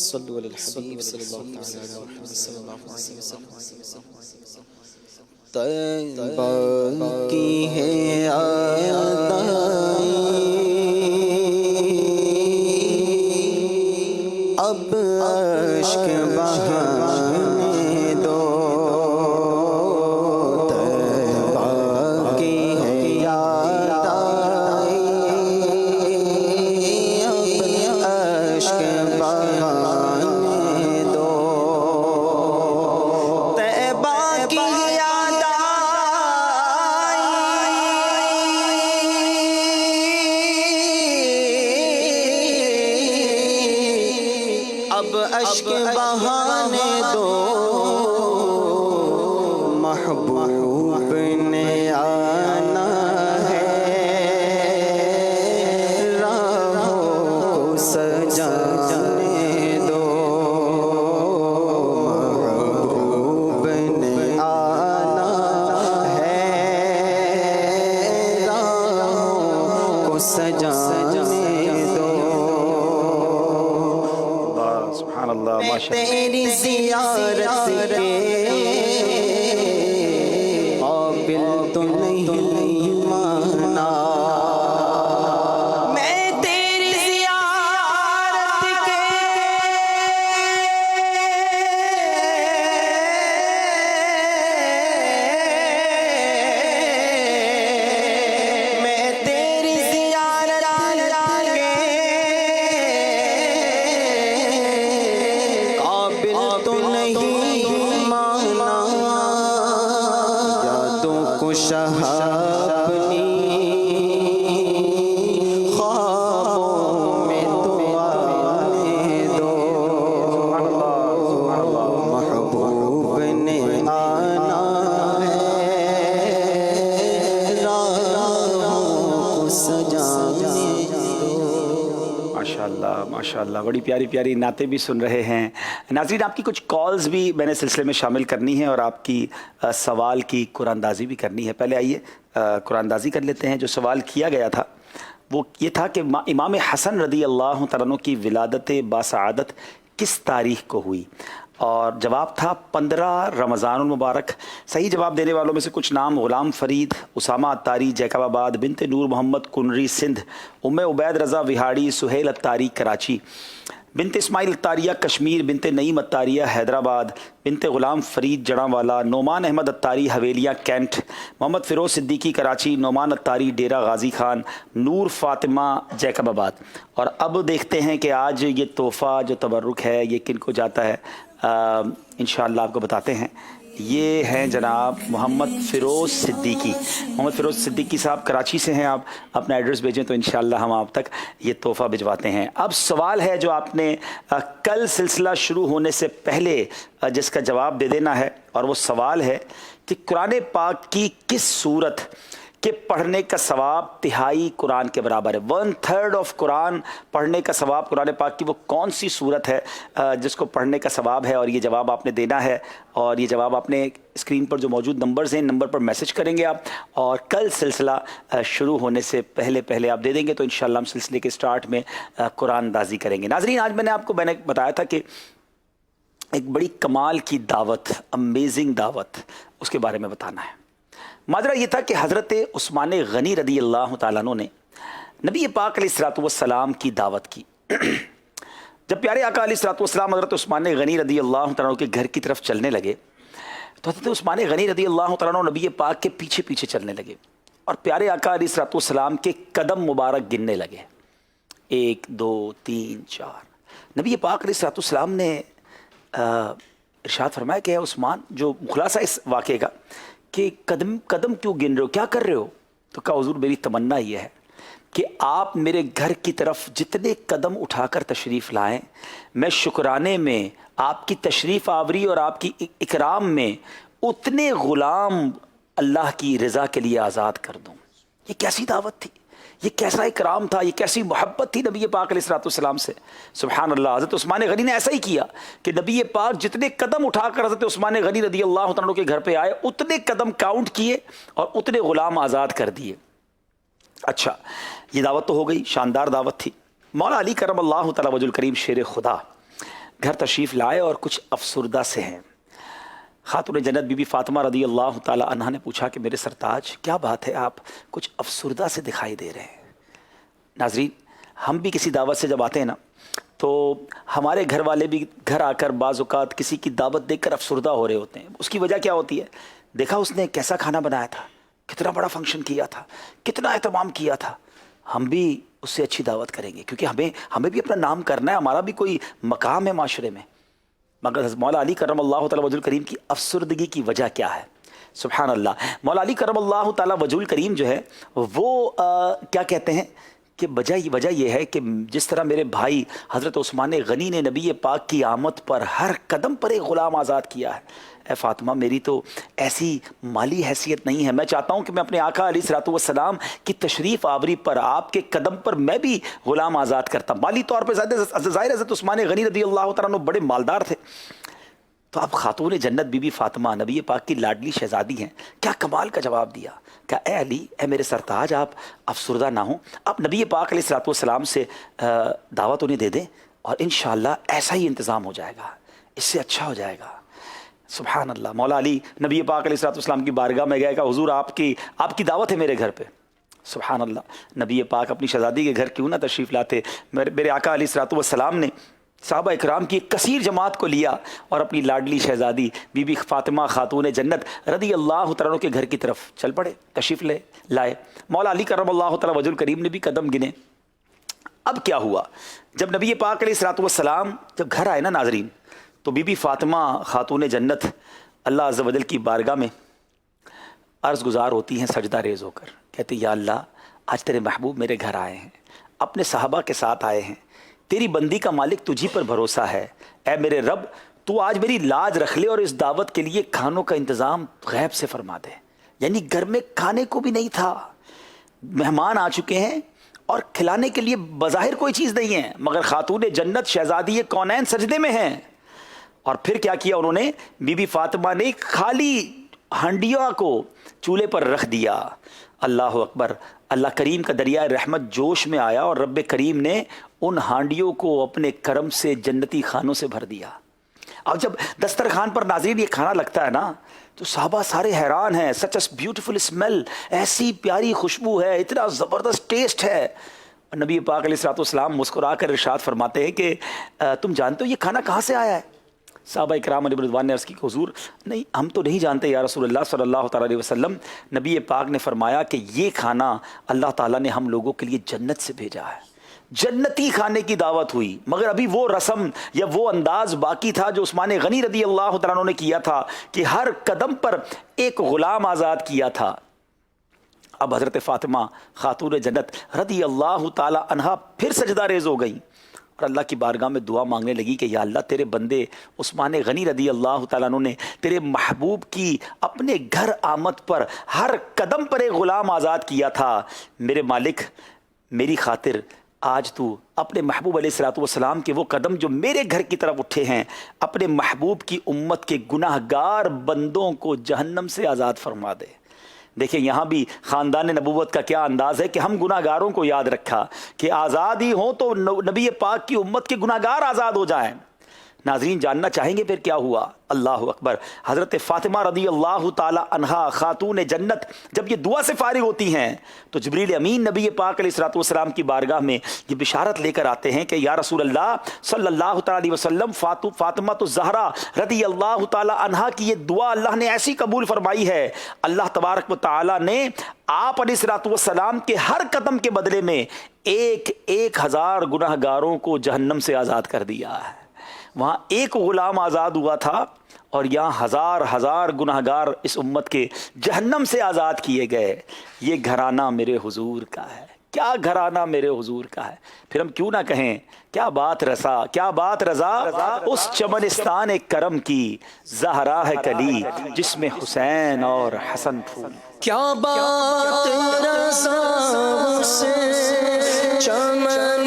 صلو علی الحبیب صلی اللہ علیہ وسلم. طیبہ کی ہے اب اشک بہانے دو. طیبہ کی ہے یاد اب اشک بہانے دو. طیبہ کی یاد اشک بہانے دو محبوب نے آنا ہے راہوں کو سجانے دو محبوب نے آنا ہے راہوں کو سجانے دو سبحان اللہ ماشاءاللہ تیری زیارت کے قابل تو نہیں مانا میں تیری زیارت کے میں تیری زیارت کے قابل تو نہیں مانا یادوں کو شہابنی خوابوں میں تو آنے دو محبوب نے آنا ہے راہوں کو سجانے دو ماشاءاللہ ماشاءاللہ بڑی پیاری پیاری نعتیں بھی سن رہے ہیں ناظرین. آپ کی کچھ کالز بھی میں نے سلسلے میں شامل کرنی ہے اور آپ کی سوال کی قرآن اندازی بھی کرنی ہے. پہلے آئیے قرآن اندازی کر لیتے ہیں. جو سوال کیا گیا تھا وہ یہ تھا کہ امام حسن رضی اللہ تعالیٰ عنہ کی ولادت باسعادت کس تاریخ کو ہوئی، اور جواب تھا 15 رمضان المبارک. صحیح جواب دینے والوں میں سے کچھ نام: غلام فرید، اسامہ اتاری جیکب آباد، بنت نور محمد کنری سندھ، ام عبید رضا وہاڑی، سہیل اتاری کراچی، بنت اسماعیل اتاریہ کشمیر، بنت نعیم اتاریہ حیدرآباد، بنت غلام فرید جڑاں نعمان احمد اتاری حویلیاں کینٹ، محمد فیروز صدیقی کراچی، نعمان اتاری ڈیرہ غازی خان، نور فاطمہ جیکب آباد. اور اب دیکھتے ہیں کہ آج یہ تحفہ جو تبرک ہے یہ کن کو جاتا ہے. انشاءاللہ آپ کو بتاتے ہیں. یہ ہیں جناب محمد فیروز صدیقی. محمد فیروز صدیقی صاحب کراچی سے ہیں. آپ اپنا ایڈریس بھیجیں تو انشاءاللہ ہم آپ تک یہ تحفہ بھجواتے ہیں. اب سوال ہے جو آپ نے کل سلسلہ شروع ہونے سے پہلے جس کا جواب دے دینا ہے، اور وہ سوال ہے کہ قرآن پاک کی کس صورت کہ پڑھنے کا ثواب تہائی قرآن کے برابر ہے. 1/3 آف قرآن پڑھنے کا ثواب قرآن پاک کی وہ کون سی صورت ہے جس کو پڑھنے کا ثواب ہے؟ اور یہ جواب آپ نے دینا ہے، اور یہ جواب آپ نے اسکرین پر جو موجود نمبرز ہیں نمبر پر میسج کریں گے آپ، اور کل سلسلہ شروع ہونے سے پہلے آپ دے دیں گے تو انشاءاللہ ہم سلسلے کے سٹارٹ میں قرآن اندازی کریں گے. ناظرین، آج میں نے بتایا تھا کہ ایک بڑی کمال کی دعوت، امیزنگ دعوت، اس کے بارے میں بتانا ہے. ماجرا یہ تھا کہ حضرت عثمان غنی رضی اللہ تعالیٰ عنہ نے نبی پاک علیہ الصلوۃ والسلام کی دعوت کی. جب پیارے آقا علیہ الصلوۃ والسلام حضرت عثمان غنی رضی اللہ تعالیٰ عنہ کے گھر کی طرف چلنے لگے تو حضرت عثمان غنی رضی اللہ تعالیٰ عنہ نبی پاک کے پیچھے پیچھے چلنے لگے اور پیارے آقا علیہ الصلوۃ والسلام کے قدم مبارک گننے لگے. 1 2 3 4. نبی پاک علیہ الصلوۃ والسلام نے ارشاد فرمایا کہ اے عثمان، جو خلاصہ اس واقعے کا کہ قدم کیوں گن رہے ہو، کیا کر رہے ہو؟ تو کہا حضور میری تمنا یہ ہے کہ آپ میرے گھر کی طرف جتنے قدم اٹھا کر تشریف لائیں، میں شکرانے میں آپ کی تشریف آوری اور آپ کی اکرام میں اتنے غلام اللہ کی رضا کے لیے آزاد کر دوں. یہ کیسی دعوت تھی، یہ کیسا اکرام تھا، یہ کیسی محبت تھی نبی پاک علیہ الصلوۃ والسلام سے. سبحان اللہ. حضرت عثمان غنی نے ایسا ہی کیا کہ نبی پاک جتنے قدم اٹھا کر حضرت عثمان غنی رضی اللہ عنہ کے گھر پہ آئے اتنے قدم کاؤنٹ کیے اور اتنے غلام آزاد کر دیے. اچھا، یہ دعوت تو ہو گئی، شاندار دعوت تھی. مولا علی کرم اللہ تعالی وجہ الکریم شیر خدا گھر تشریف لائے اور کچھ افسردہ سے ہیں. خاتون جنت بی بی فاطمہ رضی اللہ تعالی عنہا نے پوچھا کہ میرے سرتاج کیا بات ہے، آپ کچھ افسردہ سے دکھائی دے رہے ہیں. ناظرین، ہم بھی کسی دعوت سے جب آتے ہیں نا تو ہمارے گھر والے بھی گھر آ کر بعض اوقات کسی کی دعوت دیکھ کر افسردہ ہو رہے ہوتے ہیں. اس کی وجہ کیا ہوتی ہے؟ دیکھا اس نے کیسا کھانا بنایا تھا، کتنا بڑا فنکشن کیا تھا، کتنا اہتمام کیا تھا. ہم بھی اس سے اچھی دعوت کریں گے کیونکہ ہمیں بھی اپنا نام کرنا ہے، ہمارا بھی کوئی مقام ہے معاشرے میں. مگر مولا علی کرم اللہ تعالی وجہ الکریم کی افسردگی کی وجہ کیا ہے؟ سبحان اللہ. مولا علی کرم اللہ تعالی وجہ الکریم جو ہے وہ کیا کہتے ہیں کہ وجہ یہ ہے کہ جس طرح میرے بھائی حضرت عثمان غنی نے نبی پاک کی آمد پر ہر قدم پر ایک غلام آزاد کیا ہے، اے فاطمہ میری تو ایسی مالی حیثیت نہیں ہے، میں چاہتا ہوں کہ میں اپنے آقا علیہ الصلوۃ والسلام کی تشریف آوری پر آپ کے قدم پر میں بھی غلام آزاد کرتا. مالی طور پہ ظاہر حضرت عثمان غنی رضی اللہ تعالیٰ عنہ بڑے مالدار تھے، تو اب خاتون جنت بی بی فاطمہ نبی پاک کی لاڈلی شہزادی ہیں. کیا کمال کا جواب دیا کہ اے علی، اے میرے سرتاج، آپ افسردہ نہ ہوں، آپ نبی پاک علیہ الصلوۃ والسلام سے دعوت انہیں دے دیں اور انشاءاللہ ایسا ہی انتظام ہو جائے گا، اس سے اچھا ہو جائے گا. سبحان اللہ. مولا علی نبی پاک علیہ الصلوۃ والسلام کی بارگاہ میں گئے کہ حضور آپ کی دعوت ہے میرے گھر پہ. سبحان اللہ. نبی پاک اپنی شہزادی کے گھر کیوں نہ تشریف لاتے. میرے آقا علیہ الصلوۃ والسلام نے صحابہ اکرام کی ایک کثیر جماعت کو لیا اور اپنی لاڈلی شہزادی بی بی فاطمہ خاتون جنت رضی اللہ تعالیٰ کے گھر کی طرف چل پڑے، تشریف لائے. مولا علی کرم اللہ تعالیٰ وجہ الکریم نے بھی قدم گنے. اب کیا ہوا، جب نبی پاک علیہ الصلوۃ والسلام جب گھر آئے نا ناظرین، تو بی بی فاطمہ خاتون جنت اللہ عز و جل کی بارگاہ میں عرض گزار ہوتی ہیں سجدہ ریز ہو کر، کہتے یا اللہ آج تیرے محبوب میرے گھر آئے ہیں، اپنے صحابہ کے ساتھ آئے ہیں، تیری بندی کا مالک تجھی پر بھروسہ ہے، اے میرے رب تو آج میری لاج رکھ لے اور اس دعوت کے لیے کھانوں کا انتظام غیب سے فرما دے. یعنی گھر میں کھانے کو بھی نہیں تھا، مہمان آ چکے ہیں اور کھلانے کے لیے بظاہر کوئی چیز نہیں ہے، مگر خاتون جنت شہزادی کونین سجدے میں ہیں. اور پھر کیا کیا انہوں نے، بی بی فاطمہ نے خالی ہانڈیوں کو چولہے پر رکھ دیا. اللہ اکبر. اللہ کریم کا دریائے رحمت جوش میں آیا اور رب کریم نے ان ہانڈیوں کو اپنے کرم سے جنتی خانوں سے بھر دیا. اب جب دسترخوان پر ناظرین یہ کھانا لگتا ہے نا تو صحابہ سارے حیران ہیں. سچ اے بیوٹیفل اسمیل، ایسی پیاری خوشبو ہے، اتنا زبردست ٹیسٹ ہے. نبی پاک علیہ الصلوۃ والسلام مسکرا کر ارشاد فرماتے ہیں کہ تم جانتے ہو یہ کھانا کہاں سے آیا ہے؟ صحابہ اکرام علیہ رضوان نے عرض کی کہ حضور نہیں، ہم تو نہیں جانتے یا رسول اللہ صلی اللہ تعالیٰ علیہ وسلم. نبی پاک نے فرمایا کہ یہ کھانا اللہ تعالیٰ نے ہم لوگوں کے لیے جنت سے بھیجا ہے. جنتی کھانے کی دعوت ہوئی، مگر ابھی وہ رسم یا وہ انداز باقی تھا جو عثمان غنی رضی اللہ تعالیٰ نے کیا تھا کہ ہر قدم پر ایک غلام آزاد کیا تھا. اب حضرت فاطمہ خاتون جنت رضی اللہ تعالیٰ عنہا پھر سجدہ ریز ہو گئی اور اللہ کی بارگاہ میں دعا مانگنے لگی کہ یا اللہ تیرے بندے عثمان غنی رضی اللہ تعالیٰ عنہ نے تیرے محبوب کی اپنے گھر آمد پر ہر قدم پر ایک غلام آزاد کیا تھا. میرے مالک میری خاطر آج تو اپنے محبوب علیہ الصلوۃ والسلام کے وہ قدم جو میرے گھر کی طرف اٹھے ہیں، اپنے محبوب کی امت کے گناہ گار بندوں کو جہنم سے آزاد فرما دے. دیکھیں یہاں بھی خاندان نبوت کا کیا انداز ہے کہ ہم گناہ گاروں کو یاد رکھا کہ آزاد ہی ہوں تو نبی پاک کی امت کے گناہ گار آزاد ہو جائیں. ناظرین جاننا چاہیں گے پھر کیا ہوا؟ اللہ اکبر. حضرت فاطمہ رضی اللہ تعالی عنہا خاتون جنت جب یہ دعا سے فارغ ہوتی ہیں تو جبریل امین نبی پاک علیہ الصلوۃ والسلام کی بارگاہ میں یہ بشارت لے کر آتے ہیں کہ یا رسول اللہ صلی اللہ تعالی علیہ وسلم فاطمہ الزہرا رضی اللہ تعالی عنہا کی یہ دعا اللہ نے ایسی قبول فرمائی ہے، اللہ تبارک و تعالی نے آپ علیہ الصلوۃ والسلام کے ہر قدم کے بدلے میں 1000 گناہ گاروں کو جہنم سے آزاد کر دیا ہے. وہاں ایک غلام آزاد ہوا تھا اور یہاں ہزار گناہ گار اس امت کے جہنم سے آزاد کیے گئے. یہ گھرانہ میرے حضور کا ہے، کیا گھرانہ میرے حضور کا ہے. پھر ہم کیوں نہ کہیں کیا بات رضا اس چمنستان کرم کی، زہرا ہے کلی جس میں حسین اور حسن پھول. کیا بات رضا اس چمنستان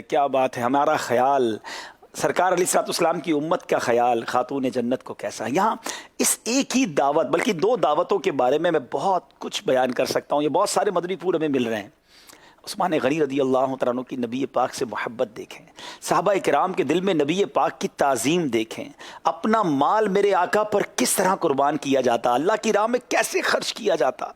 کیا بات ہے. ہمارا خیال سرکار علیہ الصلوۃ والسلام کی امت کا خیال خاتون جنت کو کیسا ہے. یہاں اس ایک ہی دعوت بلکہ 2 دعوتوں کے بارے میں بہت کچھ بیان کر سکتا ہوں. یہ بہت سارے مدنی پھول ہمیں مل رہے ہیں. عثمان غنی رضی اللہ تعالیٰ عنہ کی نبی پاک سے محبت دیکھیں، صحابہ کرام کے دل میں نبی پاک کی تعظیم دیکھیں، اپنا مال میرے آقا پر کس طرح قربان کیا جاتا، اللہ کی راہ میں کیسے خرچ کیا جاتا.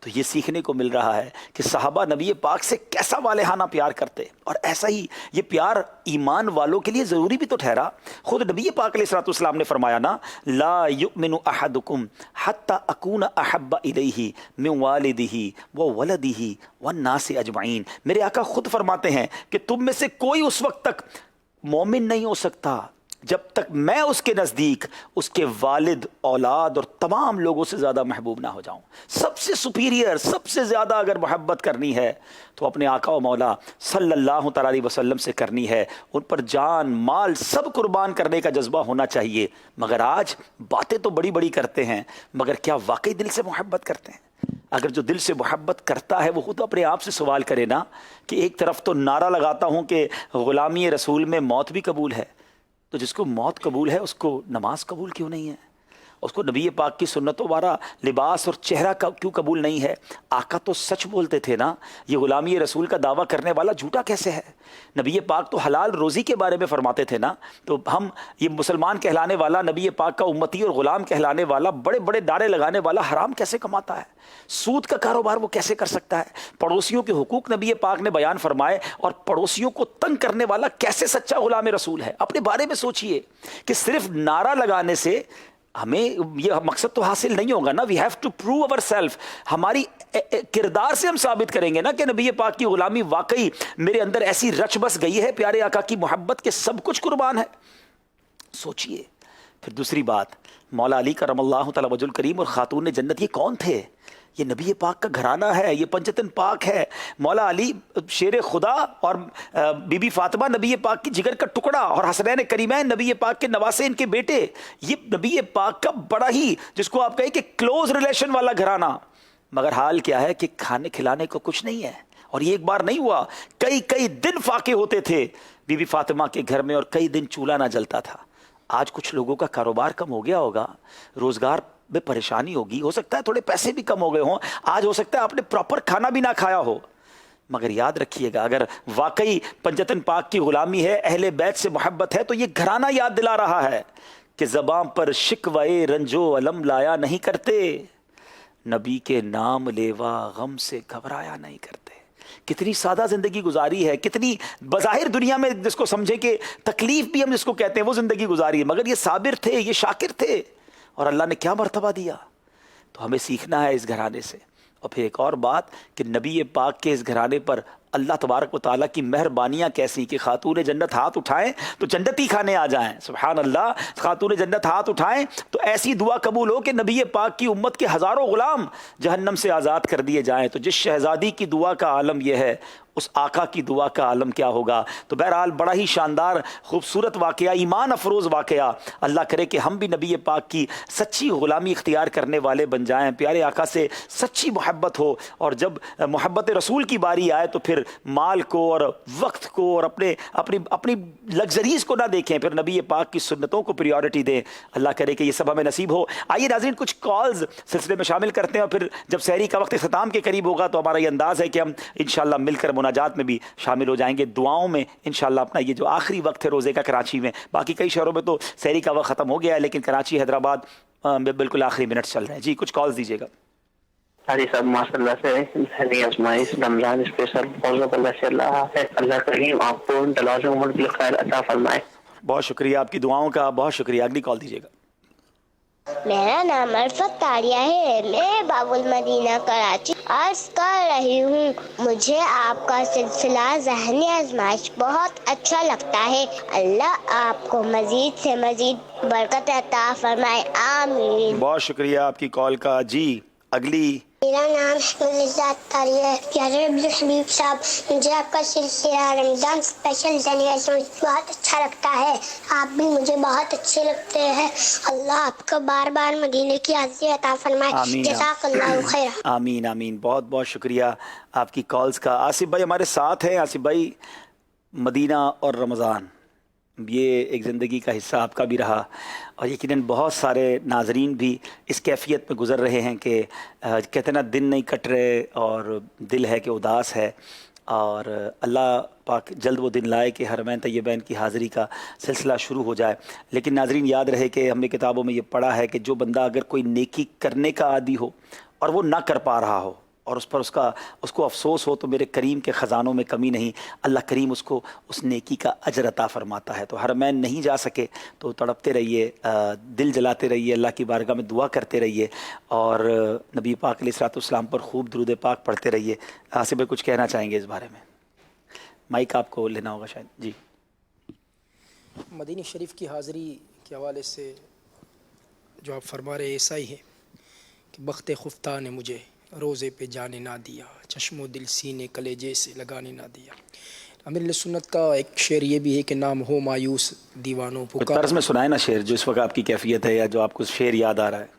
تو یہ سیکھنے کو مل رہا ہے کہ صحابہ نبی پاک سے کیسا والہانہ پیار کرتے، اور ایسا ہی یہ پیار ایمان والوں کے لیے ضروری بھی تو ٹھہرا۔ خود نبی پاک علیہ الصلوۃ والسلام نے فرمایا نا، لا یؤمن احدکم حتی اکون احب الیہ من والدہ وولدہ والناس اجمعین۔ میرے آقا خود فرماتے ہیں کہ تم میں سے کوئی اس وقت تک مومن نہیں ہو سکتا جب تک میں اس کے نزدیک اس کے والد، اولاد اور تمام لوگوں سے زیادہ محبوب نہ ہو جاؤں۔ سب سے سپیریئر، سب سے زیادہ اگر محبت کرنی ہے تو اپنے آقا و مولا صلی اللہ تعالیٰ علیہ وسلم سے کرنی ہے، ان پر جان مال سب قربان کرنے کا جذبہ ہونا چاہیے۔ مگر آج باتیں تو بڑی بڑی کرتے ہیں، مگر کیا واقعی دل سے محبت کرتے ہیں؟ اگر جو دل سے محبت کرتا ہے وہ خود اپنے آپ سے سوال کرے نا کہ ایک طرف تو نعرہ لگاتا ہوں کہ غلامی رسول میں موت بھی قبول ہے، تو جس کو موت قبول ہے اس کو نماز قبول کیوں نہیں ہے؟ اس کو نبی پاک کی سنتوں والا لباس اور چہرہ کیوں قبول نہیں ہے؟ آقا تو سچ بولتے تھے نا، یہ غلامی رسول کا دعویٰ کرنے والا جھوٹا کیسے ہے؟ نبی پاک تو حلال روزی کے بارے میں فرماتے تھے نا، تو ہم یہ مسلمان کہلانے والا، نبی پاک کا امتی اور غلام کہلانے والا، بڑے بڑے نعرے لگانے والا حرام کیسے کماتا ہے؟ سود کا کاروبار وہ کیسے کر سکتا ہے؟ پڑوسیوں کے حقوق نبی پاک نے بیان فرمائے، اور پڑوسیوں کو تنگ کرنے والا کیسے سچا غلام رسول ہے؟ اپنے بارے میں سوچئے کہ صرف نعرہ لگانے سے ہمیں یہ مقصد تو حاصل نہیں ہوگا نا، we have to prove our self. ہماری کردار سے ہم ثابت کریں گے نا کہ نبی پاک کی غلامی واقعی میرے اندر ایسی رچ بس گئی ہے پیارے آقا کی محبت کے سب کچھ قربان ہے۔ سوچئے پھر دوسری بات، مولا علی کرم اللہ تعالی وجہ الکریم اور خاتون جنت یہ کون تھے؟ یہ نبی پاک کا گھرانہ ہے، یہ پنجتن پاک ہے۔ مولا علی شیر خدا اور بی بی فاطمہ نبی پاک کی جگر کا ٹکڑا، اور حسنین کریمین نبی پاک کے نواسے ان کے بیٹے، یہ نبی پاک کا بڑا ہی جس کو آپ کہیں کہ کلوز ریلیشن والا گھرانہ۔ مگر حال کیا ہے کہ کھانے کھلانے کو کچھ نہیں ہے، اور یہ ایک بار نہیں ہوا، کئی دن فاقے ہوتے تھے بی بی فاطمہ کے گھر میں، اور کئی دن چولہا نہ جلتا تھا۔ آج کچھ لوگوں کا کاروبار کم ہو گیا ہوگا، روزگار میں پریشانی ہوگی، ہو سکتا ہے تھوڑے پیسے بھی کم ہو گئے ہوں، آج ہو سکتا ہے آپ نے پراپر کھانا بھی نہ کھایا ہو، مگر یاد رکھیے گا اگر واقعی پنجتن پاک کی غلامی ہے، اہل بیت سے محبت ہے، تو یہ گھرانہ یاد دلا رہا ہے کہ زبان پر شکوے رنجو علم لایا نہیں کرتے، نبی کے نام لیوا غم سے گھبرایا نہیں کرتے۔ کتنی سادہ زندگی گزاری ہے، کتنی بظاہر دنیا میں جس کو سمجھے کہ تکلیف بھی ہم جس کو کہتے ہیں وہ زندگی گزاری ہے، مگر یہ صابر تھے، یہ شاکر تھے، اور اللہ نے کیا مرتبہ دیا۔ تو ہمیں سیکھنا ہے اس گھرانے سے۔ اور پھر ایک اور بات کہ نبی پاک کے اس گھرانے پر اللہ تبارک و تعالیٰ کی مہربانیاں کیسی کہ خاتون جنت ہاتھ اٹھائیں تو جنتی کھانے آ جائیں۔ سبحان اللہ، خاتون جنت ہاتھ اٹھائیں تو ایسی دعا قبول ہو کہ نبی پاک کی امت کے ہزاروں غلام جہنم سے آزاد کر دیے جائیں۔ تو جس شہزادی کی دعا کا عالم یہ ہے، اس آقا کی دعا کا عالم کیا ہوگا؟ تو بہرحال بڑا ہی شاندار خوبصورت واقعہ، ایمان افروز واقعہ۔ اللہ کرے کہ ہم بھی نبی پاک کی سچی غلامی اختیار کرنے والے بن جائیں، پیارے آقا سے سچی محبت ہو، اور جب محبت رسول کی باری آئے تو پھر مال کو اور وقت کو اور اپنی لگژریز کو نہ دیکھیں، پھر نبی پاک کی سنتوں کو پریورٹی دیں۔ اللہ کرے کہ یہ سب ہمیں نصیب ہو۔ آئیے ناظرین کچھ کالز سلسلے میں شامل کرتے ہیں، اور پھر جب سحری کا وقت اختتام کے قریب ہوگا تو ہمارا یہ انداز ہے کہ ہم انشاءاللہ مل کر مناجات میں بھی شامل ہو جائیں گے، دعاؤں میں انشاءاللہ۔ اپنا یہ جو آخری وقت ہے روزے کا کراچی میں، باقی کئی شہروں میں تو سحری کا وقت ختم ہو گیا ہے، لیکن کراچی حیدرآباد میں بالکل آخری منٹ چل رہے ہیں۔ جی کچھ کالز دیجیے گا۔ حاجی صاحب ماشاء اللہ سے ذہنی آزمائش رمضان اسپیشل بہت اللہ سے اللہ ہے، اللہ کریم آپ کو دلازم عمر بالخیر عطا فرمائے۔ بہت شکریہ آپ کی دعاؤں کا، بہت شکریہ۔ اگلی کال دیجیے گا۔ میرا نام عرفت تاریہ ہے، میں باب المدینہ کراچی عرض کر رہی ہوں۔ مجھے آپ کا سلسلہ ذہنی آزمائش بہت اچھا لگتا ہے، اللہ آپ کو مزید سے مزید برکت عطا فرمائے، آمین۔ بہت شکریہ آپ کی کال کا۔ جی اگلی۔ میرا نام لذات تاریہ ہے۔ پیارے عبدالحبیب صاحب، مجھے آپ کا سلسلہ رمضان اسپیشل ذہنی آزمائش بہت اچھا لگتا ہے، آپ بھی مجھے بہت اچھے لگتے ہیں، اللہ آپ کو بار بار مدینے کی حاضری عطا فرمائے، جزاک اللہ خیر۔ آمین آمین، بہت بہت شکریہ آپ کی کالز کا۔ آصف بھائی ہمارے ساتھ ہیں۔ آصف بھائی، مدینہ اور رمضان یہ ایک زندگی کا حصہ آپ کا بھی رہا، اور یقیناً بہت سارے ناظرین بھی اس کیفیت میں گزر رہے ہیں کہ کہتے ہیں نا دن نہیں کٹ رہے اور دل ہے کہ اداس ہے، اور اللہ پاک جلد وہ دن لائے کہ حرمین طیبین کی حاضری کا سلسلہ شروع ہو جائے۔ لیکن ناظرین یاد رہے کہ ہم نے کتابوں میں یہ پڑھا ہے کہ جو بندہ اگر کوئی نیکی کرنے کا عادی ہو اور وہ نہ کر پا رہا ہو، اور اس پر اس کو افسوس ہو تو میرے کریم کے خزانوں میں کمی نہیں، اللہ کریم اس کو اس نیکی کا اجر عطا فرماتا ہے۔ تو حرمین نہیں جا سکے تو تڑپتے رہیے، دل جلاتے رہیے، اللہ کی بارگاہ میں دعا کرتے رہیے، اور نبی پاک علیہ الصلوۃ والسلام پر خوب درود پاک پڑھتے رہیے۔ آصف بھائی کچھ کہنا چاہیں گے اس بارے میں؟ مائک آپ کو لینا ہوگا شاید۔ جی، مدینہ شریف کی حاضری کے حوالے سے جو آپ فرما رہے ایسا ہی ہے کہ بخت خفتہ نے مجھے روزے پہ جانے نہ دیا، چشم و دل سینے کلیجے سے لگانے نہ دیا۔ امیر اہل سنت کا ایک شعر یہ بھی ہے کہ نام ہو مایوس دیوانوں پکار۔ طرز میں سنائے نا شعر جو اس وقت آپ کی کیفیت ہے، یا جو آپ کو شعر یاد آ رہا ہے۔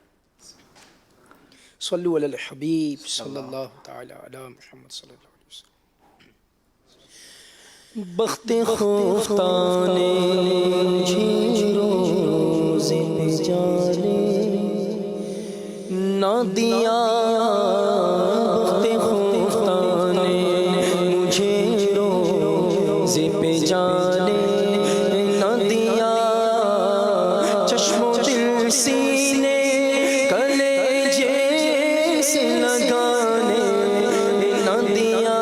صلو علی الحبیب صلی اللہ تعالی علی محمد صلی اللہ علیہ وسلم۔ بخت خفتہ نے مجھے روزے پہ جانے نہ دیا، بخت خفتہ نے مجھے روزے پہ جانے نہ دیا، چشم و دل سینے کلیجے سے لگانے نہ دیا،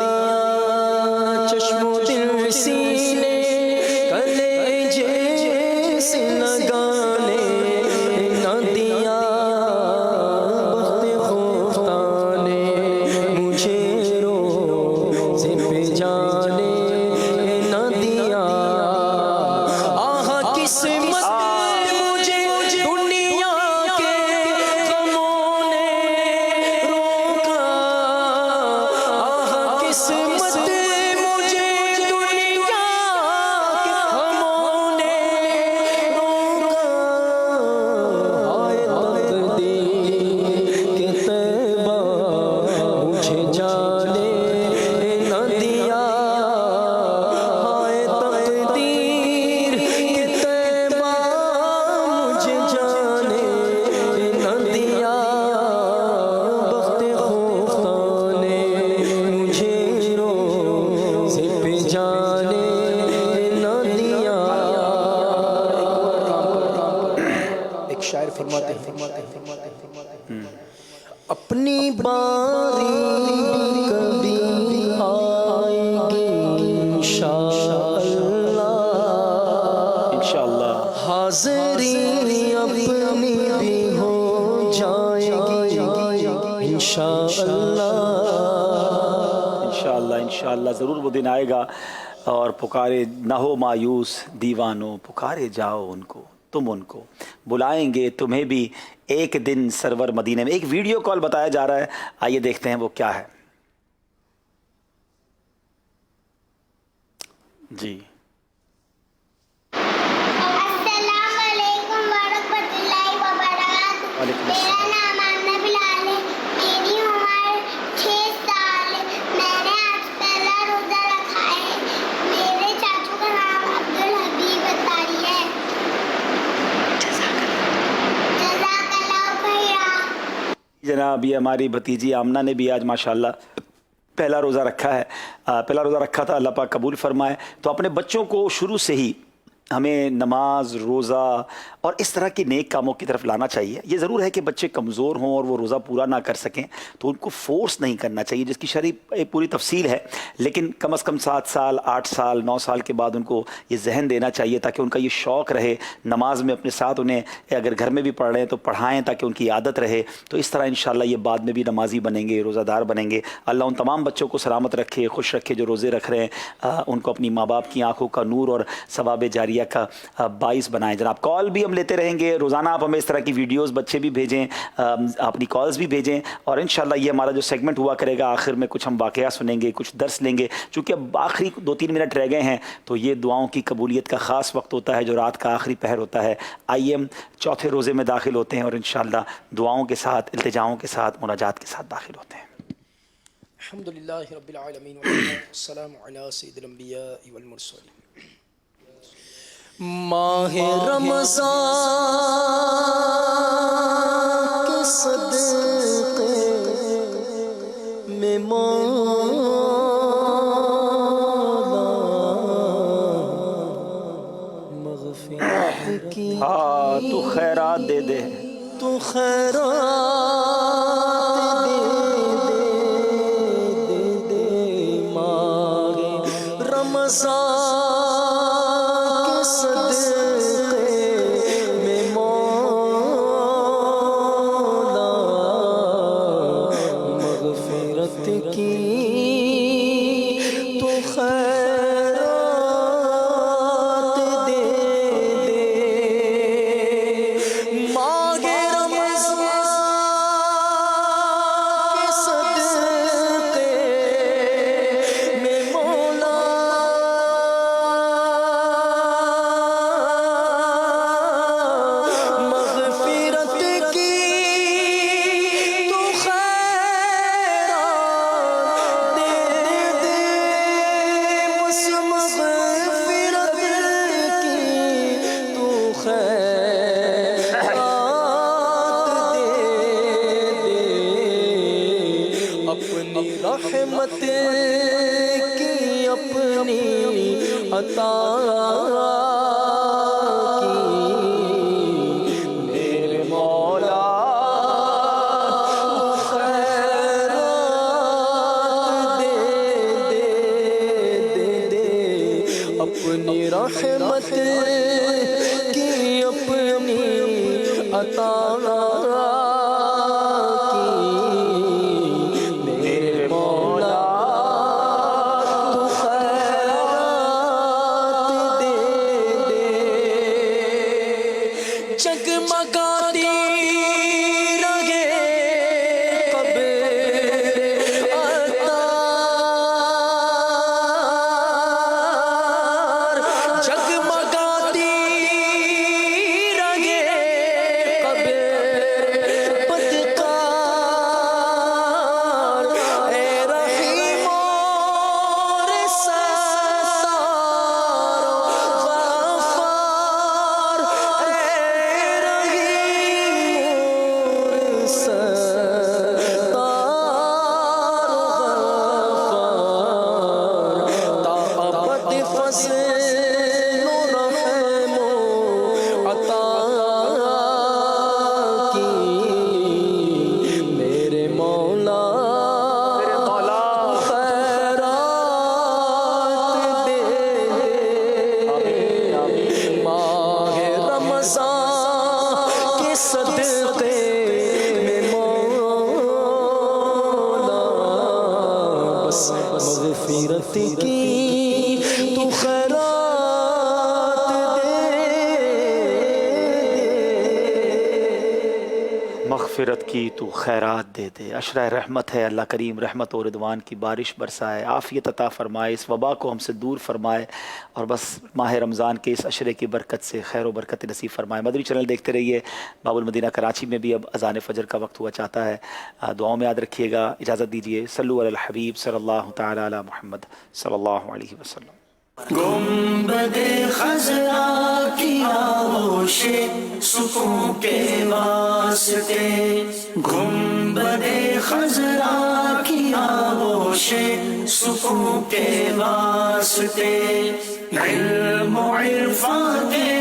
چشم و دل سینے کلیجے سے لگانے نہ دیا، بخت خفتہ نے مجھے روزے پہ جانے نہ دیا۔ آہا قسمت مجھے دنیا کے غموں نے روکا، آہا قسمت مجھے دنیا کے غموں نے روکا، ہائے تقدیر کہ طیبہ مجھے جانے نہ دیا، ہائے تقدیر کہ طیبہ مجھے جانے نہ دیا، بخت خفتہ نے مجھے روزے پہ جانے نہ دیا۔ ایک شاعر فرماتے ہیں اپنی باری کبھی آئے گی انشاءاللہ، انشاءاللہ حاضری اپنی بھی ہو جائے گی انشاءاللہ۔ انشاءاللہ انشاءاللہ ضرور وہ دن آئے گا، اور پکارے نہ ہو مایوس دیوانوں، پکارے جاؤ ان کو، تم ان کو بلائیں گے تمہیں بھی ایک دن سرور مدینے میں۔ ایک ویڈیو کال بتایا جا رہا ہے، آئیے دیکھتے ہیں وہ کیا ہے۔ جی، السلام علیکم ورحمۃ اللہ وبرکاتہ۔ وعلیکم میرا السلام۔ نام آمنہ بلال ہے، میری عمر 6 سال ہے، میں نے آج پہلا روزہ رکھا ہے، میرے چاچو کا نام عبدالحبیب اتاری ہے۔ جزاک اللہ خیرا۔ جناب یہ ہماری بھتیجی آمنہ نے بھی آج ماشاءاللہ پہلا روزہ رکھا ہے، پہلا روزہ رکھا تھا، اللہ پاک قبول فرمائے۔ تو اپنے بچوں کو شروع سے ہی ہمیں نماز، روزہ اور اس طرح کے نیک کاموں کی طرف لانا چاہیے۔ یہ ضرور ہے کہ بچے کمزور ہوں اور وہ روزہ پورا نہ کر سکیں تو ان کو فورس نہیں کرنا چاہیے، جس کی شرعی پوری تفصیل ہے، لیکن کم از کم 7 سال 8 سال 9 سال کے بعد ان کو یہ ذہن دینا چاہیے تاکہ ان کا یہ شوق رہے نماز میں، اپنے ساتھ انہیں اگر گھر میں بھی پڑھ رہے ہیں تو پڑھائیں تاکہ ان کی عادت رہے۔ تو اس طرح انشاءاللہ یہ بعد میں بھی نمازی بنیں گے، روزہ دار بنیں گے۔ اللہ ان تمام بچوں کو سلامت رکھے، خوش رکھے جو روزے رکھ رہے ہیں، ان کو اپنی ماں باپ کی آنکھوں کا نور اور ثواب جاریہ کا باعث بنائیں۔ جناب کال بھی ہم لیتے رہیں گے، روزانہ آپ ہمیں اس طرح کی ویڈیوز بچے بھی بھیجیں، اپنی کالز بھی بھیجیں، اور انشاءاللہ یہ ہمارا جو سیگمنٹ ہوا کرے گا آخر میں کچھ ہم واقعہ سنیں گے، کچھ درس لیں گے، چونکہ اب آخری 2-3 منٹ رہ گئے ہیں تو یہ دعاؤں کی قبولیت کا خاص وقت ہوتا ہے جو رات کا آخری پہر ہوتا ہے۔ آئیے ہم چوتھے روزے میں داخل ہوتے ہیں اور انشاءاللہ دعاؤں کے ساتھ، التجاؤں کے ساتھ، مناجات کے ساتھ داخل ہوتے ہیں۔ الحمدللہ رب العالمین والسلام علی سید الانبیاء والمرسلین۔ ماہ رمضان کے صدقے میں مولا مغفرت کی تو خیرات دے دے، تو خیرات دے دے، رمضان کے صدقے میں مولا مغفرت کی تو خیرات دے دے ماہ رمضان کے صدقے میں مولا مغفرت کی تو خیرات دے دے بس مغفرت کی تو خیرات دے دے اپنی رحمت کی اپنی عطا کی میرے مولا خیرات دے دے اپنی رحمت کی اپنی عطا کی میرے مولا تو خیرات دے دے جگمگاتی رہے قبر عطار جگمگاتی رہے قبر بدکار اے رحیم اور ستار غفار اے رحیم اور ستار غفار تا ابد فضل و رحم و عطا کی میرے مولا خیرات دے ماہ رمضان کے صدقے میں مولا بس مغفرت کی تو خیرات دے مغفرت کی تو خیرات دے دے. عشرہ رحمت ہے. اللہ کریم رحمت و رضوان کی بارش برسائے, عافیت عطا فرمائے, اس وبا کو ہم سے دور فرمائے اور بس ماہ رمضان کے اس عشرے کی برکت سے خیر و برکت نصیب فرمائے. مدنی چینل دیکھتے رہیے. باب المدینہ کراچی میں بھی اب اذان فجر کا وقت ہوا چاہتا ہے. دعاؤں میں یاد رکھیے گا. اجازت دیجیے. صلو علی الحبیب صلی اللہ تعالی علی محمد صلی اللہ علیہ وسلم. گنبد خضرا کی آغوش سکون کے واسطے گنبد خضرا کی آغوش سکون کے واسطے علم و عرفان کے